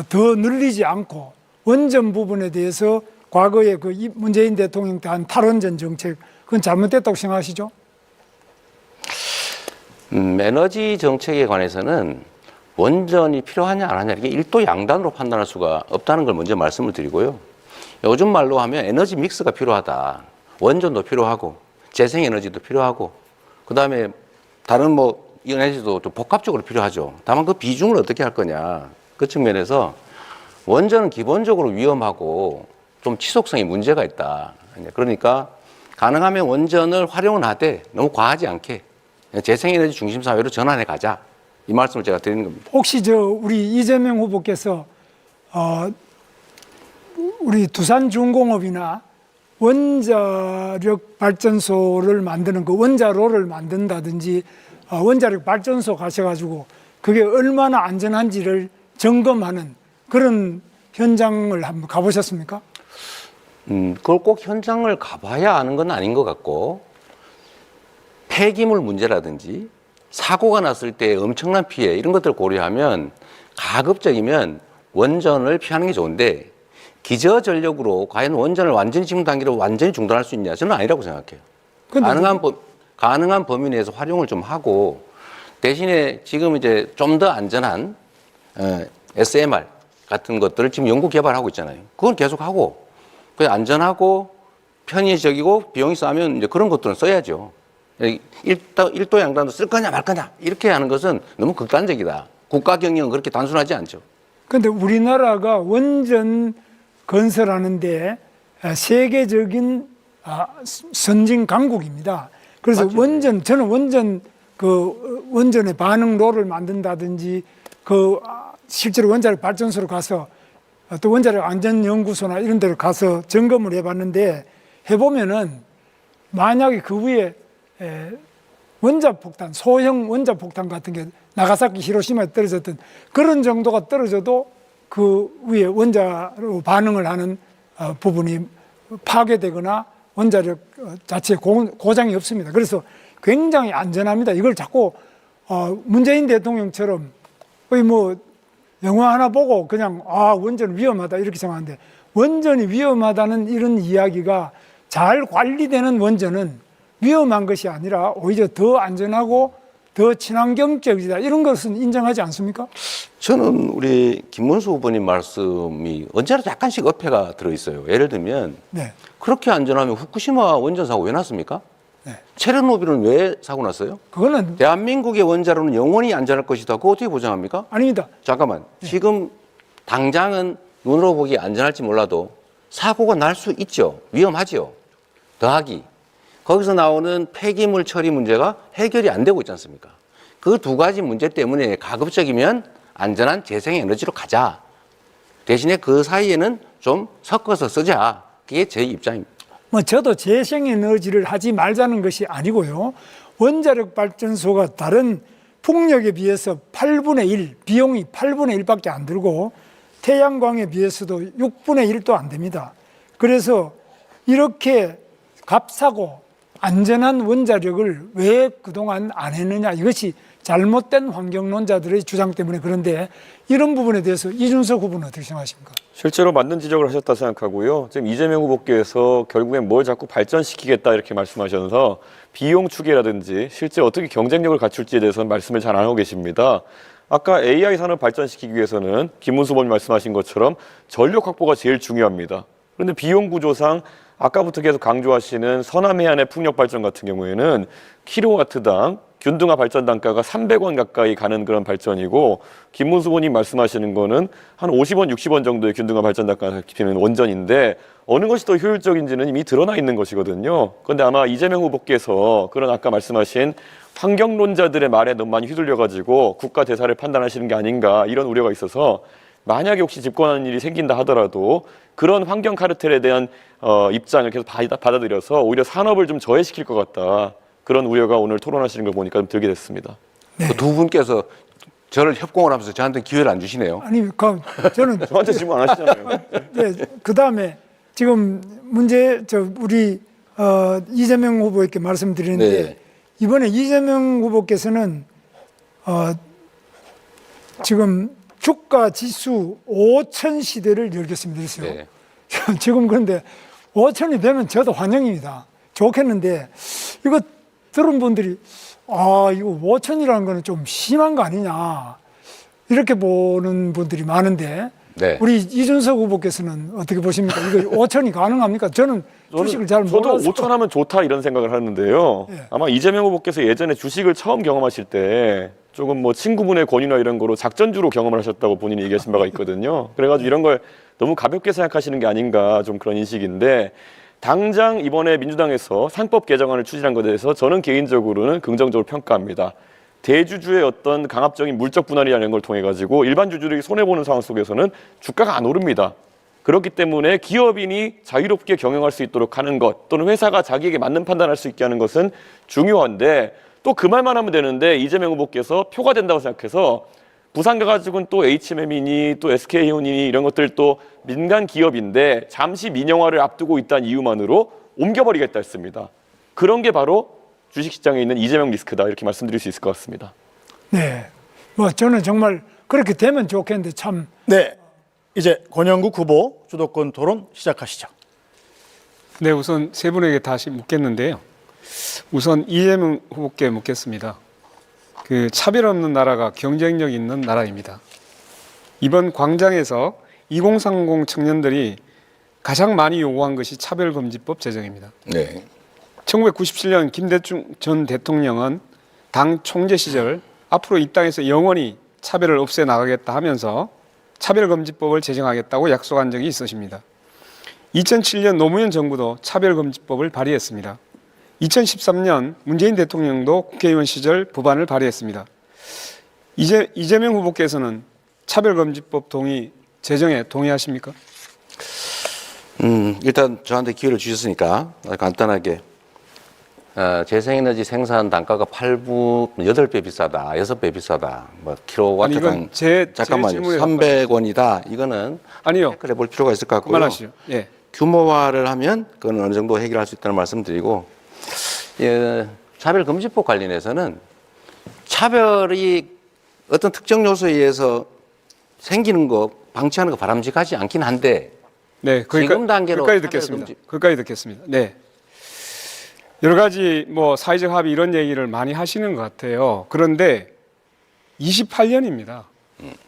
더 늘리지 않고 원전 부분에 대해서 과거에 그 문재인 대통령 때 한 탈원전 정책 그건 잘못됐다고 생각하시죠? 에너지 정책에 관해서는 원전이 필요하냐 안 하냐 이게 일도 양단으로 판단할 수가 없다는 걸 먼저 말씀을 드리고요. 요즘 말로 하면 에너지 믹스가 필요하다. 원전도 필요하고 재생에너지도 필요하고 그다음에 다른 에너지도 또 복합적으로 필요하죠. 다만 그 비중을 어떻게 할 거냐 그 측면에서 원전은 기본적으로 위험하고 좀 지속성에 문제가 있다. 그러니까 가능하면 원전을 활용은 하되 너무 과하지 않게 재생에너지 중심 사회로 전환해 가자. 이 말씀을 제가 드리는 겁니다. 혹시 우리 이재명 후보께서 우리 두산중공업이나 원자력 발전소를 만드는 그 원자로를 만든다든지 원자력 발전소 가셔가지고 그게 얼마나 안전한지를 점검하는 그런 현장을 한번 가보셨습니까? 그걸 꼭 현장을 가봐야 아는 건 아닌 것 같고, 폐기물 문제라든지 사고가 났을 때 엄청난 피해 이런 것들을 고려하면 가급적이면 원전을 피하는 게 좋은데, 기저전력으로 과연 원전을 완전히 지금 단계로 완전히 중단할 수 있냐? 저는 아니라고 생각해요. 가능한 범위 내에서 활용을 좀 하고, 대신에 지금 이제 좀 더 안전한 SMR 같은 것들을 지금 연구 개발하고 있잖아요. 그건 계속하고, 그냥 안전하고 편의적이고 비용이 싸면 이제 그런 것들은 써야죠. 1도 양단도 쓸 거냐 말 거냐 이렇게 하는 것은 너무 극단적이다. 국가 경영은 그렇게 단순하지 않죠. 그런데 우리나라가 원전 건설하는데 세계적인 선진 강국입니다. 그래서 맞죠. 저는 원전의 반응로를 만든다든지 실제로 원자력 발전소로 가서 또 원자력 안전연구소나 이런 데를 가서 점검을 해봤는데, 해보면은 만약에 그 위에 원자폭탄, 소형 원자폭탄 같은 게 나가사키, 히로시마에 떨어졌던 그런 정도가 떨어져도 그 위에 원자로 반응을 하는 부분이 파괴되거나 원자력 자체에 고장이 없습니다. 그래서 굉장히 안전합니다. 이걸 자꾸 문재인 대통령처럼 거의 뭐 영화 하나 보고 그냥 원전 위험하다 이렇게 생각하는데, 원전이 위험하다는 이런 이야기가 잘 관리되는 원전은 위험한 것이 아니라 오히려 더 안전하고 더 친환경적이다, 이런 것은 인정하지 않습니까? 저는 우리 김문수 후보님 말씀이 언제나 약간씩 어폐가 들어있어요. 예를 들면 네. 그렇게 안전하면 후쿠시마 원전 사고 왜 났습니까? 네. 체르노빌은 왜 사고 났어요? 그거는 대한민국의 원자로는 영원히 안전할 것이다. 그거 어떻게 보장합니까? 아닙니다. 잠깐만. 지금 당장은 눈으로 보기 안전할지 몰라도 사고가 날 수 있죠. 위험하죠. 더하기 거기서 나오는 폐기물 처리 문제가 해결이 안 되고 있지 않습니까? 그 두 가지 문제 때문에 가급적이면 안전한 재생에너지로 가자. 대신에 그 사이에는 좀 섞어서 쓰자. 그게 제 입장입니다. 저도 재생에너지를 하지 말자는 것이 아니고요. 원자력 발전소가 다른 풍력에 비해서 8분의 1, 비용이 8분의 1밖에 안 들고 태양광에 비해서도 6분의 1도 안 됩니다. 그래서 이렇게 값싸고 안전한 원자력을 왜 그동안 안 했느냐, 이것이 잘못된 환경론자들의 주장 때문에. 그런데 이런 부분에 대해서 이준석 후보는 어떻게 생각하십니까? 실제로 맞는 지적을 하셨다 생각하고요. 지금 이재명 후보께서 결국엔 뭘 자꾸 발전시키겠다 이렇게 말씀하셔서 비용 추계라든지 실제 어떻게 경쟁력을 갖출지에 대해서는 말씀을 잘 안 하고 계십니다. 아까 AI 산업 발전시키기 위해서는 김문수 후보님 말씀하신 것처럼 전력 확보가 제일 중요합니다. 그런데 비용 구조상 아까부터 계속 강조하시는 서남해안의 풍력 발전 같은 경우에는 킬로와트당 균등화 발전 단가가 300원 가까이 가는 그런 발전이고, 김문수 후보님 말씀하시는 거는 한 50원, 60원 정도의 균등화 발전 단가가 잡히는 원전인데 어느 것이 더 효율적인지는 이미 드러나 있는 것이거든요. 그런데 아마 이재명 후보께서 그런 아까 말씀하신 환경론자들의 말에 너무 많이 휘둘려가지고 국가 대사를 판단하시는 게 아닌가, 이런 우려가 있어서 만약에 혹시 집권하는 일이 생긴다 하더라도 그런 환경 카르텔에 대한 입장을 계속 받아들여서 오히려 산업을 좀 저해시킬 것 같다, 그런 우려가 오늘 토론하시는 걸 보니까 좀 들게 됐습니다. 네. 그 두 분께서 저를 협공을 하면서 저한테 기회를 안 주시네요. 아니, 저는 저한테 질문 안 하시잖아요. 네, 그 다음에 지금 우리 이재명 후보에게 말씀드리는데, 네. 이번에 이재명 후보께서는 지금 주가 지수 5천 시대를 열겠습니다. 그랬어요. 네. 지금 그런데 5천이 되면 저도 환영입니다. 좋겠는데, 이거 들은 분들이 이거 5천이라는 거는 좀 심한 거 아니냐, 이렇게 보는 분들이 많은데, 네. 우리 이준석 후보께서는 어떻게 보십니까? 이거 5천이 가능합니까? 저는 주식을 잘 저도 몰라서. 5천 하면 좋다 이런 생각을 하는데요. 예. 아마 이재명 후보께서 예전에 주식을 처음 경험하실 때 조금 뭐 친구분의 권유나 이런 거로 작전주로 경험을 하셨다고 본인이 얘기하신 바가 있거든요. 그래가지고 이런 걸 너무 가볍게 생각하시는 게 아닌가, 좀 그런 인식인데, 당장 이번에 민주당에서 상법 개정안을 추진한 것에 대해서 저는 개인적으로는 긍정적으로 평가합니다. 대주주의 어떤 강압적인 물적 분할이라는 걸 통해 가지고 일반 주주들이 손해보는 상황 속에서는 주가가 안 오릅니다. 그렇기 때문에 기업인이 자유롭게 경영할 수 있도록 하는 것, 또는 회사가 자기에게 맞는 판단할 수 있게 하는 것은 중요한데, 또 그 말만 하면 되는데 이재명 후보께서 표가 된다고 생각해서 부산 가가지고는 또 HMM이니 또 SK온이니 이런 것들 또 민간 기업인데 잠시 민영화를 앞두고 있다는 이유만으로 옮겨버리겠다 했습니다. 그런 게 바로 주식시장에 있는 이재명 리스크다 이렇게 말씀드릴 수 있을 것 같습니다. 네. 뭐 저는 정말 그렇게 되면 좋겠는데 참. 네, 이제 권영국 후보 주도권 토론 시작하시죠. 네, 우선 세 분에게 다시 묻겠는데요. 우선 이재명 후보께 묻겠습니다. 그 차별 없는 나라가 경쟁력 있는 나라입니다. 이번 광장에서 2030 청년들이 가장 많이 요구한 것이 차별금지법 제정입니다. 네. 1997년 김대중 전 대통령은 당 총재 시절 앞으로 이 땅에서 영원히 차별을 없애 나가겠다 하면서 차별금지법을 제정하겠다고 약속한 적이 있으십니다. 2007년 노무현 정부도 차별금지법을 발의했습니다. 2013년 문재인 대통령도 국회의원 시절 법안을 발의했습니다. 이재명 후보께서는 차별금지법 제정에 동의하십니까? 일단 저한테 기회를 주셨으니까 간단하게 재생에너지 생산 단가가 8배 비싸다, 6배 비싸다, 뭐 킬로와트당 잠깐만요, 300원이다. 이거는 아니요. 해결해 볼 필요가 있을 것 같고요. 그만하시죠. 예. 규모화를 하면 그건 어느 정도 해결할 수 있다는 말씀드리고, 차별금지법 관련해서는 차별이 어떤 특정 요소에 의해서 생기는 거 방치하는 거 바람직하지 않긴 한데, 네, 지금 단계로 거기까지 듣겠습니다. 거기까지 듣겠습니다. 네. 여러 가지 뭐 사회적 합의 이런 얘기를 많이 하시는 것 같아요. 그런데 28년입니다.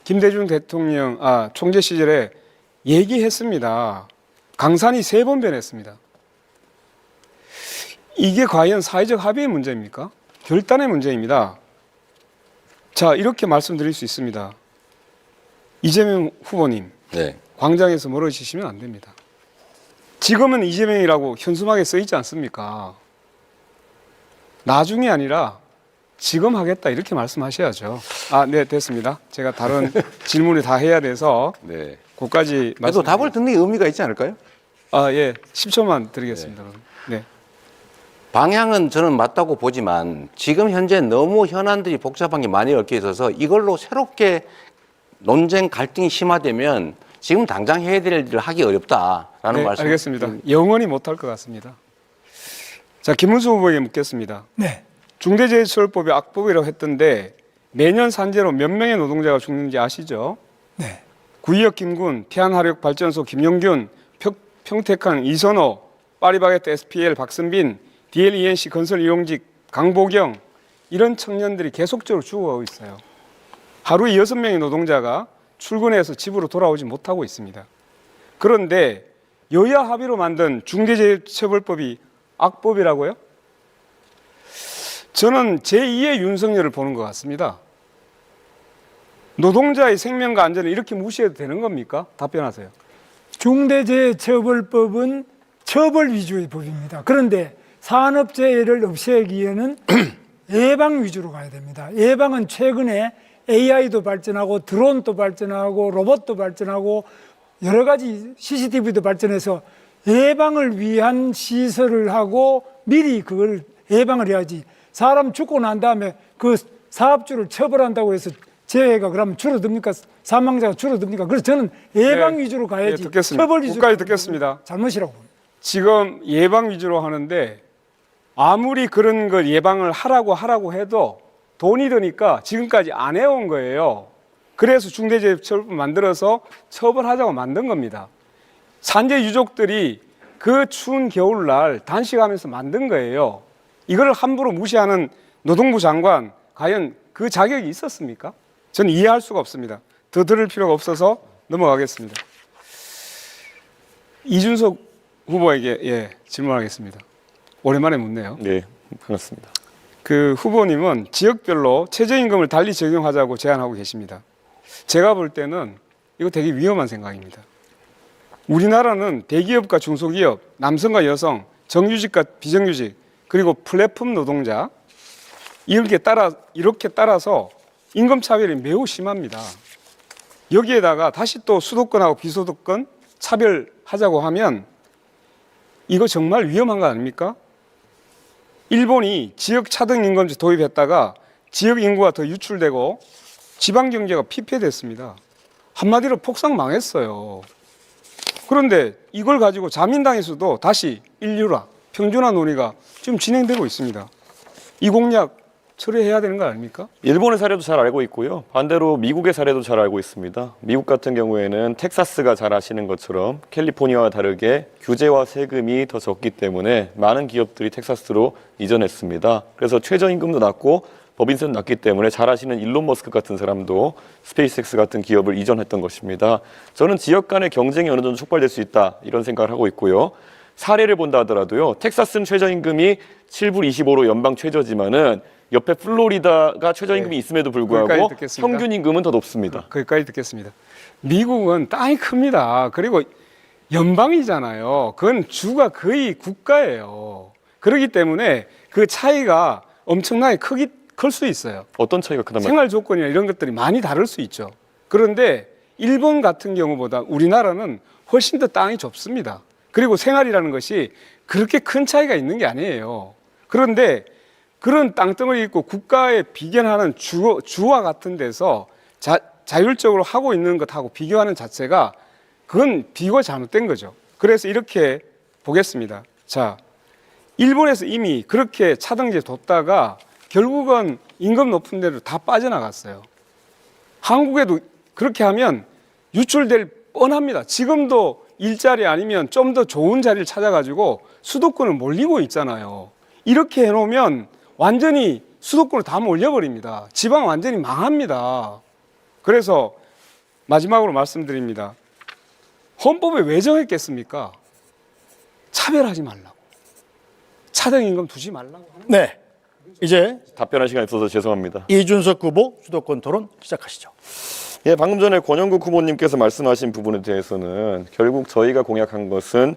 김대중 대통령 총재 시절에 얘기했습니다. 강산이 3번 변했습니다. 이게 과연 사회적 합의의 문제입니까? 결단의 문제입니다. 자, 이렇게 말씀드릴 수 있습니다. 이재명 후보님, 네. 광장에서 멀어지시면 안 됩니다. 지금은 이재명이라고 현수막에 써 있지 않습니까? 나중이 아니라 지금 하겠다 이렇게 말씀하셔야죠. 네, 됐습니다. 제가 다른 질문을 다 해야 돼서 네. 그까지 그래도 답을 듣는 게 의미가 있지 않을까요? 예, 10초만 드리겠습니다. 네. 방향은 저는 맞다고 보지만 지금 현재 너무 현안들이 복잡한 게 많이 얽혀 있어서 이걸로 새롭게 논쟁 갈등이 심화되면 지금 당장 해야 될 일을 하기 어렵다라는 네, 말씀. 알겠습니다. 영원히 못할 것 같습니다. 자, 김문수 후보에게 묻겠습니다. 네. 중대재해처벌법이 악법이라고 했던데 매년 산재로 몇 명의 노동자가 죽는지 아시죠? 네. 구의역 김군, 태안화력발전소 김용균, 평택항 이선호, 파리바게트 SPL 박선빈, DLENC 건설 이용직 강보경 이런 청년들이 계속적으로 죽어가고 있어요. 하루에 6명의 노동자가 출근해서 집으로 돌아오지 못하고 있습니다. 그런데 여야 합의로 만든 중대재해처벌법이 악법이라고요? 저는 제2의 윤석열을 보는 것 같습니다. 노동자의 생명과 안전을 이렇게 무시해도 되는 겁니까? 답변하세요. 중대재해처벌법은 처벌 위주의 법입니다. 그런데 산업재해를 없애기에는 예방 위주로 가야 됩니다. 예방은 최근에 AI도 발전하고 드론도 발전하고 로봇도 발전하고 여러 가지 CCTV도 발전해서 예방을 위한 시설을 하고 미리 그걸 예방을 해야지. 사람 죽고 난 다음에 그 사업주를 처벌한다고 해서 재해가 그러면 줄어듭니까? 사망자가 줄어듭니까? 그래서 저는 예방 위주로 가야지. 처벌 위주로 국가에 듣겠습니다. 잘못이라고 봅니다. 지금 예방 위주로 하는데 아무리 그런 걸 예방을 하라고 해도 돈이 드니까 지금까지 안 해온 거예요. 그래서 중대재해처벌법 만들어서 처벌하자고 만든 겁니다. 산재 유족들이 그 추운 겨울날 단식하면서 만든 거예요. 이걸 함부로 무시하는 노동부 장관 과연 그 자격이 있었습니까? 저는 이해할 수가 없습니다. 더 들을 필요가 없어서 넘어가겠습니다. 이준석 후보에게 질문하겠습니다. 오랜만에 묻네요. 네, 반갑습니다. 그 후보님은 지역별로 최저임금을 달리 적용하자고 제안하고 계십니다. 제가 볼 때는 이거 되게 위험한 생각입니다. 우리나라는 대기업과 중소기업, 남성과 여성, 정규직과 비정규직, 그리고 플랫폼 노동자 이렇게 따라서 임금 차별이 매우 심합니다. 여기에다가 다시 또 수도권하고 비수도권 차별하자고 하면 이거 정말 위험한 거 아닙니까? 일본이 지역 차등 임금제 도입했다가 지역 인구가 더 유출되고 지방 경제가 피폐됐습니다. 한마디로 폭삭 망했어요. 그런데 이걸 가지고 자민당에서도 다시 인류화, 평준화 논의가 지금 진행되고 있습니다. 이 공약 처리해야 되는 거 아닙니까? 일본의 사례도 잘 알고 있고요. 반대로 미국의 사례도 잘 알고 있습니다. 미국 같은 경우에는 텍사스가 잘 아시는 것처럼 캘리포니아와 다르게 규제와 세금이 더 적기 때문에 많은 기업들이 텍사스로 이전했습니다. 그래서 최저임금도 낮고 법인세도 낮기 때문에 잘 아시는 일론 머스크 같은 사람도 스페이스X 같은 기업을 이전했던 것입니다. 저는 지역 간의 경쟁이 어느 정도 촉발될 수 있다 이런 생각을 하고 있고요. 사례를 본다 하더라도요. 텍사스는 최저임금이 7불 25로 연방 최저지만은 옆에 플로리다가 최저임금이 네. 있음에도 불구하고 거기까지 듣겠습니다. 평균 임금은 더 높습니다. 거기까지 듣겠습니다. 미국은 땅이 큽니다. 그리고 연방이잖아요. 그건 주가 거의 국가예요. 그렇기 때문에 그 차이가 엄청나게 클 수 있어요. 어떤 차이가 크단 말이에요? 생활 조건이나 이런 것들이 많이 다를 수 있죠. 그런데 일본 같은 경우보다 우리나라는 훨씬 더 땅이 좁습니다. 그리고 생활이라는 것이 그렇게 큰 차이가 있는 게 아니에요. 그런데 그런 땅덩어리 있고 국가에 비견하는 주와 같은 데서 자율적으로 하고 있는 것하고 비교하는 자체가 그건 비교가 잘못된 거죠. 그래서 이렇게 보겠습니다. 자, 일본에서 이미 그렇게 차등제 뒀다가 결국은 임금 높은 데로 다 빠져나갔어요. 한국에도 그렇게 하면 유출될 뻔합니다. 지금도 일자리 아니면 좀 더 좋은 자리를 찾아가지고 수도권을 몰리고 있잖아요. 이렇게 해놓으면 완전히 수도권을 다 몰려버립니다. 지방 완전히 망합니다. 그래서 마지막으로 말씀드립니다. 헌법에 왜 정했겠습니까? 차별하지 말라고. 차등임금 두지 말라고 하는 네. 이제 답변할 시간이 없어서 죄송합니다. 이준석 후보 수도권 토론 시작하시죠. 예, 방금 전에 권영국 후보님께서 말씀하신 부분에 대해서는 결국 저희가 공약한 것은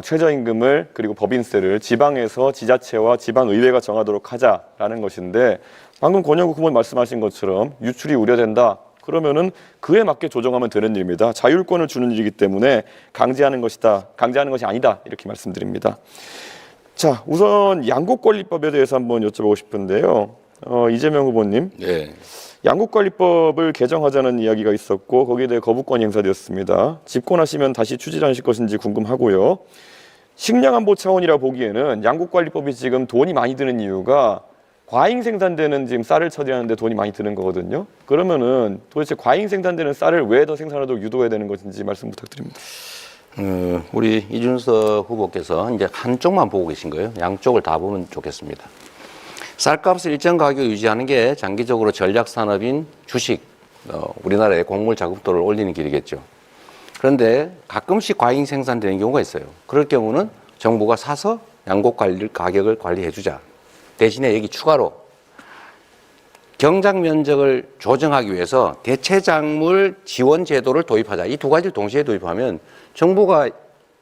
최저임금을 그리고 법인세를 지방에서 지자체와 지방의회가 정하도록 하자라는 것인데 방금 권영국 후보님 말씀하신 것처럼 유출이 우려된다. 그러면은 그에 맞게 조정하면 되는 일입니다. 자율권을 주는 일이기 때문에 강제하는 것이다. 강제하는 것이 아니다. 이렇게 말씀드립니다. 자, 우선 양곡관리법에 대해서 한번 여쭤보고 싶은데요. 이재명 후보님. 네. 양곡관리법을 개정하자는 이야기가 있었고 거기에 대해 거부권이 행사되었습니다. 집권하시면 다시 추진하실 것인지 궁금하고요. 식량안보 차원이라 보기에는 양곡관리법이 지금 돈이 많이 드는 이유가 과잉 생산되는 지금 쌀을 처리하는데 돈이 많이 드는 거거든요. 그러면은 도대체 과잉 생산되는 쌀을 왜 더 생산하도록 유도해야 되는 것인지 말씀 부탁드립니다. 우리 이준석 후보께서 이제 한쪽만 보고 계신 거예요. 양쪽을 다 보면 좋겠습니다. 쌀값을 일정 가격 유지하는 게 장기적으로 전략 산업인 주식, 우리나라의 곡물 자급도를 올리는 길이겠죠. 그런데 가끔씩 과잉 생산되는 경우가 있어요. 그럴 경우는 정부가 사서 양곡 가격을 관리해 주자. 대신에 여기 추가로 경작 면적을 조정하기 위해서 대체작물 지원 제도를 도입하자. 이 두 가지를 동시에 도입하면 정부가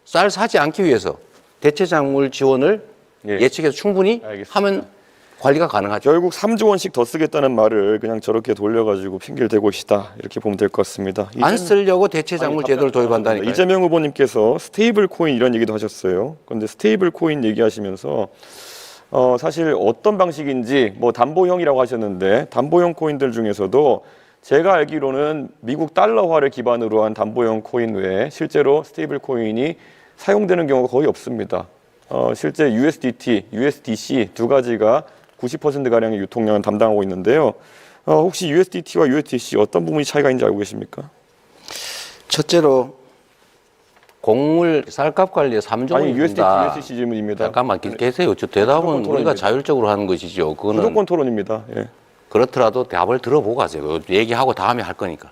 쌀 사지 않기 위해서 대체작물 지원을 예측해서 충분히 알겠습니다. 하면 관리가 가능하죠. 결국 3조 원씩 더 쓰겠다는 말을 그냥 저렇게 돌려가지고 핑계를 대고 계시다 이렇게 보면 될 것 같습니다. 안 쓰려고 대체작물 제도를 도입한다니까요. 이재명 후보님께서 스테이블 코인 이런 얘기도 하셨어요. 그런데 스테이블 코인 얘기하시면서 사실 어떤 방식인지 뭐 담보형이라고 하셨는데 담보형 코인들 중에서도 제가 알기로는 미국 달러화를 기반으로 한 담보형 코인 외에 실제로 스테이블 코인이 사용되는 경우가 거의 없습니다. 실제 USDT, USDC 두 가지가 90%가량의 유통량을 담당하고 있는데요. 혹시 USDT와 USDC 어떤 부분이 차이가 있는지 알고 계십니까? 첫째로 곡물 쌀값 관리에 3조 원이 USDT, 든다. USDC 질문입니다. 잠깐만 계세요. 저 대답은 수도권 우리가 토론입니다. 자율적으로 하는 것이죠. 그거는 수도권 토론입니다. 예. 그렇더라도 답을 들어보고 가세요. 얘기하고 다음에 할 거니까.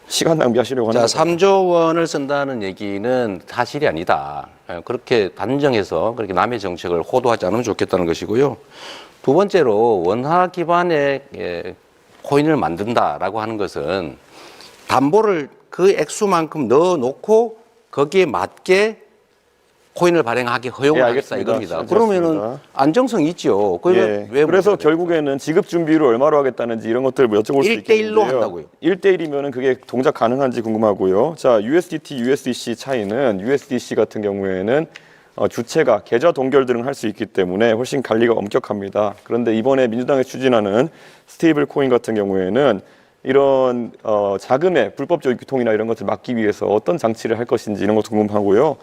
시간 낭비하시려고 하는 자, 3조 원을 쓴다는 얘기는 사실이 아니다. 그렇게 단정해서 그렇게 남의 정책을 호도하지 않으면 좋겠다는 것이고요. 두 번째로 원화 기반의 코인을 만든다라고 하는 것은 담보를 그 액수만큼 넣어놓고 거기에 맞게 코인을 발행하게 허용을 예, 하겠다 알겠습니다. 이겁니다. 알겠습니다. 그러면은 안정성이 있죠. 예. 왜 그래서 문제가 돼요? 결국에는 지급 준비를 얼마로 하겠다는지 이런 것들을 여쭤볼 수 1대1로 있겠는데요. 한다고요. 1대1이면 그게 동작 가능한지 궁금하고요. 자, USDT, USDC 차이는 USDC 같은 경우에는 주체가 계좌 동결 등을 할 수 있기 때문에 훨씬 관리가 엄격합니다. 그런데 이번에 민주당이 추진하는 스테이블 코인 같은 경우에는 이런 자금의 불법적 유통이나 이런 것을 막기 위해서 어떤 장치를 할 것인지 이런 것도 궁금하고요.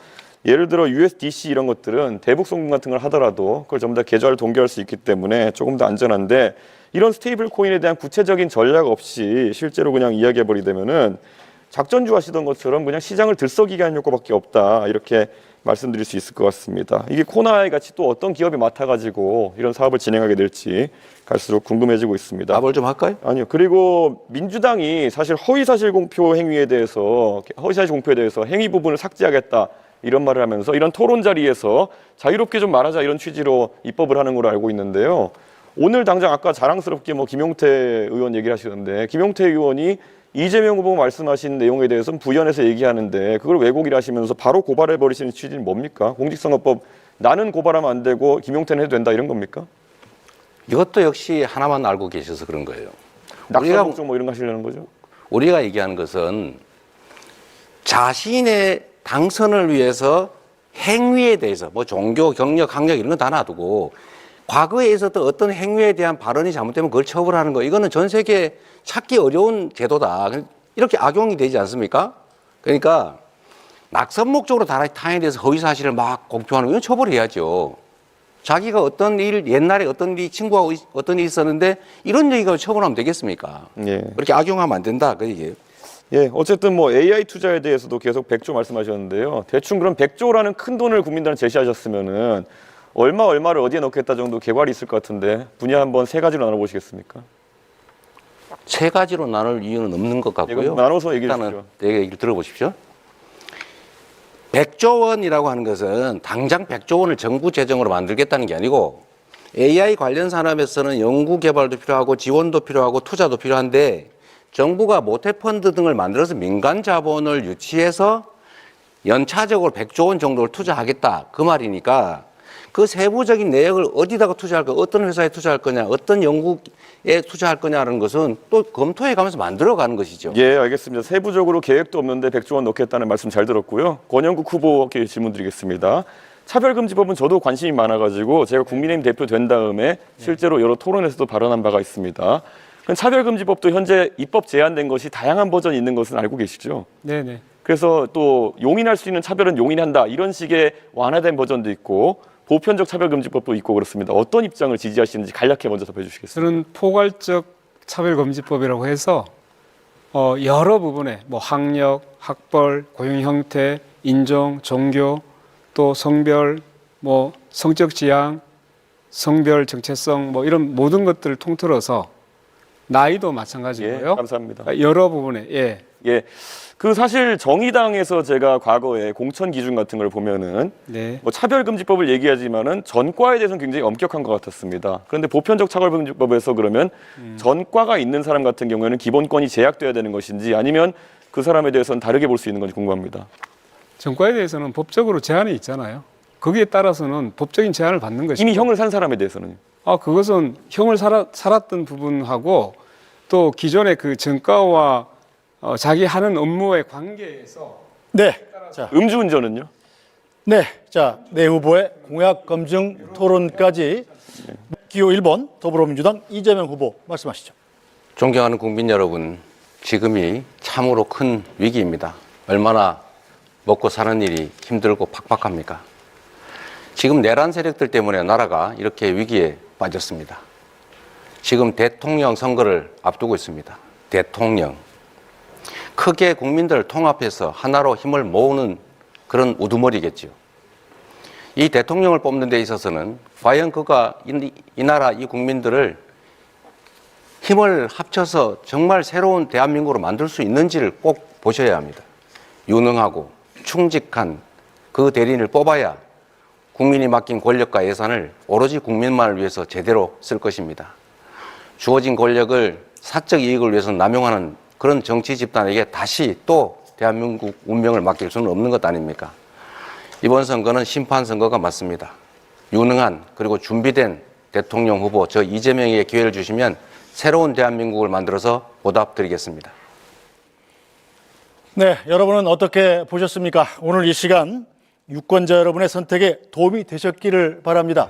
예를 들어 USDC 이런 것들은 대북 송금 같은 걸 하더라도 그걸 전부 다 계좌를 동결할 수 있기 때문에 조금 더 안전한데 이런 스테이블 코인에 대한 구체적인 전략 없이 실제로 그냥 이야기해 버리되면은 작전주 하시던 것처럼 그냥 시장을 들썩이게 하는 효과밖에 없다. 이렇게 말씀드릴 수 있을 것 같습니다. 이게 코나이 같이 또 어떤 기업이 맡아가지고 이런 사업을 진행하게 될지 갈수록 궁금해지고 있습니다. 답을 좀 할까요? 아니요. 그리고 민주당이 사실 허위사실 공표에 대해서 행위 부분을 삭제하겠다 이런 말을 하면서 이런 토론 자리에서 자유롭게 좀 말하자 이런 취지로 입법을 하는 걸로 알고 있는데요. 오늘 당장 아까 자랑스럽게 김용태 의원 얘기를 하시던데 김용태 의원이 이재명 후보 말씀하신 내용에 대해서는 부연해서 얘기하는데 그걸 왜곡이라 하시면서 바로 고발해 버리시는 취지는 뭡니까? 공직선거법 나는 고발하면 안 되고 김용태는 해도 된다 이런 겁니까? 이것도 역시 하나만 알고 계셔서 그런 거예요. 낙선 목적 뭐 이런 거 하시려는 거죠? 우리가 얘기하는 것은 자신의 당선을 위해서 행위에 대해서 뭐 종교, 경력, 학력 이런 건 다 놔두고 과거에 있었던 어떤 행위에 대한 발언이 잘못되면 그걸 처벌하는 거 이거는 전 세계에 찾기 어려운 제도다. 이렇게 악용이 되지 않습니까? 그러니까 낙선 목적으로 타인에 대해서 허위 사실을 막 공표하는 건 처벌해야죠. 자기가 어떤 일, 옛날에 어떤 일, 친구하고 어떤 일이 있었는데 이런 얘기가 처벌하면 되겠습니까? 예. 그렇게 악용하면 안 된다. 그 얘기예요. 예, 어쨌든 AI 투자에 대해서도 계속 100조 말씀하셨는데요. 대충 그럼 100조라는 큰 돈을 국민들한테 제시하셨으면은 얼마를 어디에 넣겠다 정도 개괄이 있을 것 같은데 분야 한번 세 가지로 나눠보시겠습니까? 세 가지로 나눌 이유는 없는 것 같고요. 이거 나눠서 얘기해 일단은 주시죠. 내 얘기를 들어보십시오. 100조 원이라고 하는 것은 당장 100조 원을 정부 재정으로 만들겠다는 게 아니고 AI 관련 산업에서는 연구 개발도 필요하고 지원도 필요하고 투자도 필요한데 정부가 모태펀드 등을 만들어서 민간 자본을 유치해서 연차적으로 100조 원 정도를 투자하겠다 그 말이니까 그 세부적인 내역을 어디다가 투자할 거냐, 어떤 회사에 투자할 거냐, 어떤 연구에 투자할 거냐라는 것은 또 검토해 가면서 만들어가는 것이죠. 예, 알겠습니다. 세부적으로 계획도 없는데 100조 원 넣겠다는 말씀 잘 들었고요. 권영국 후보께 질문 드리겠습니다. 차별금지법은 저도 관심이 많아가지고 제가 국민의힘 대표 된 다음에 실제로 여러 토론에서도 발언한 바가 있습니다. 차별금지법도 현재 입법 제한된 것이 다양한 버전이 있는 것은 알고 계시죠? 네네. 그래서 또 용인할 수 있는 차별은 용인한다 이런 식의 완화된 버전도 있고 보편적 차별금지법도 있고 그렇습니다. 어떤 입장을 지지하시는지 간략히 먼저 답해 주시겠습니까? 저는 포괄적 차별금지법이라고 해서 여러 부분에 뭐 학력, 학벌, 고용 형태, 인종, 종교, 또 성별, 뭐 성적 지향, 성별 정체성 뭐 이런 모든 것들을 통틀어서 나이도 마찬가지고요. 예, 감사합니다. 여러 부분에 예, 그 사실 정의당에서 제가 과거에 공천 기준 같은 걸 보면은 네. 뭐 차별금지법을 얘기하지만은 전과에 대해서는 굉장히 엄격한 것 같았습니다. 그런데 보편적 차별금지법에서 그러면 전과가 있는 사람 같은 경우에는 기본권이 제약돼야 되는 것인지 아니면 그 사람에 대해서는 다르게 볼 수 있는 건지 궁금합니다. 전과에 대해서는 법적으로 제한이 있잖아요. 거기에 따라서는 법적인 제한을 받는 것이죠. 이미 형을 산 사람에 대해서는 그것은 형을 살았던 부분하고 또 기존의 그 전과와 자기 하는 업무의 관계에서 네. 자, 음주운전은요? 네. 자, 내 후보의 공약 검증 토론까지 기호 1번 더불어민주당 이재명 후보 말씀하시죠. 존경하는 국민 여러분, 지금이 참으로 큰 위기입니다. 얼마나 먹고 사는 일이 힘들고 팍팍합니까? 지금 내란 세력들 때문에 나라가 이렇게 위기에 빠졌습니다. 지금 대통령 선거를 앞두고 있습니다. 대통령. 크게 국민들을 통합해서 하나로 힘을 모으는 그런 우두머리겠죠. 이 대통령을 뽑는 데 있어서는 과연 그가 이 나라, 이 국민들을 힘을 합쳐서 정말 새로운 대한민국으로 만들 수 있는지를 꼭 보셔야 합니다. 유능하고 충직한 그 대리인을 뽑아야 국민이 맡긴 권력과 예산을 오로지 국민만을 위해서 제대로 쓸 것입니다. 주어진 권력을 사적 이익을 위해서 남용하는 그런 정치 집단에게 다시 또 대한민국 운명을 맡길 수는 없는 것 아닙니까? 이번 선거는 심판 선거가 맞습니다. 유능한 그리고 준비된 대통령 후보 저 이재명에게 기회를 주시면 새로운 대한민국을 만들어서 보답드리겠습니다. 네, 여러분은 어떻게 보셨습니까? 오늘 이 시간 유권자 여러분의 선택에 도움이 되셨기를 바랍니다.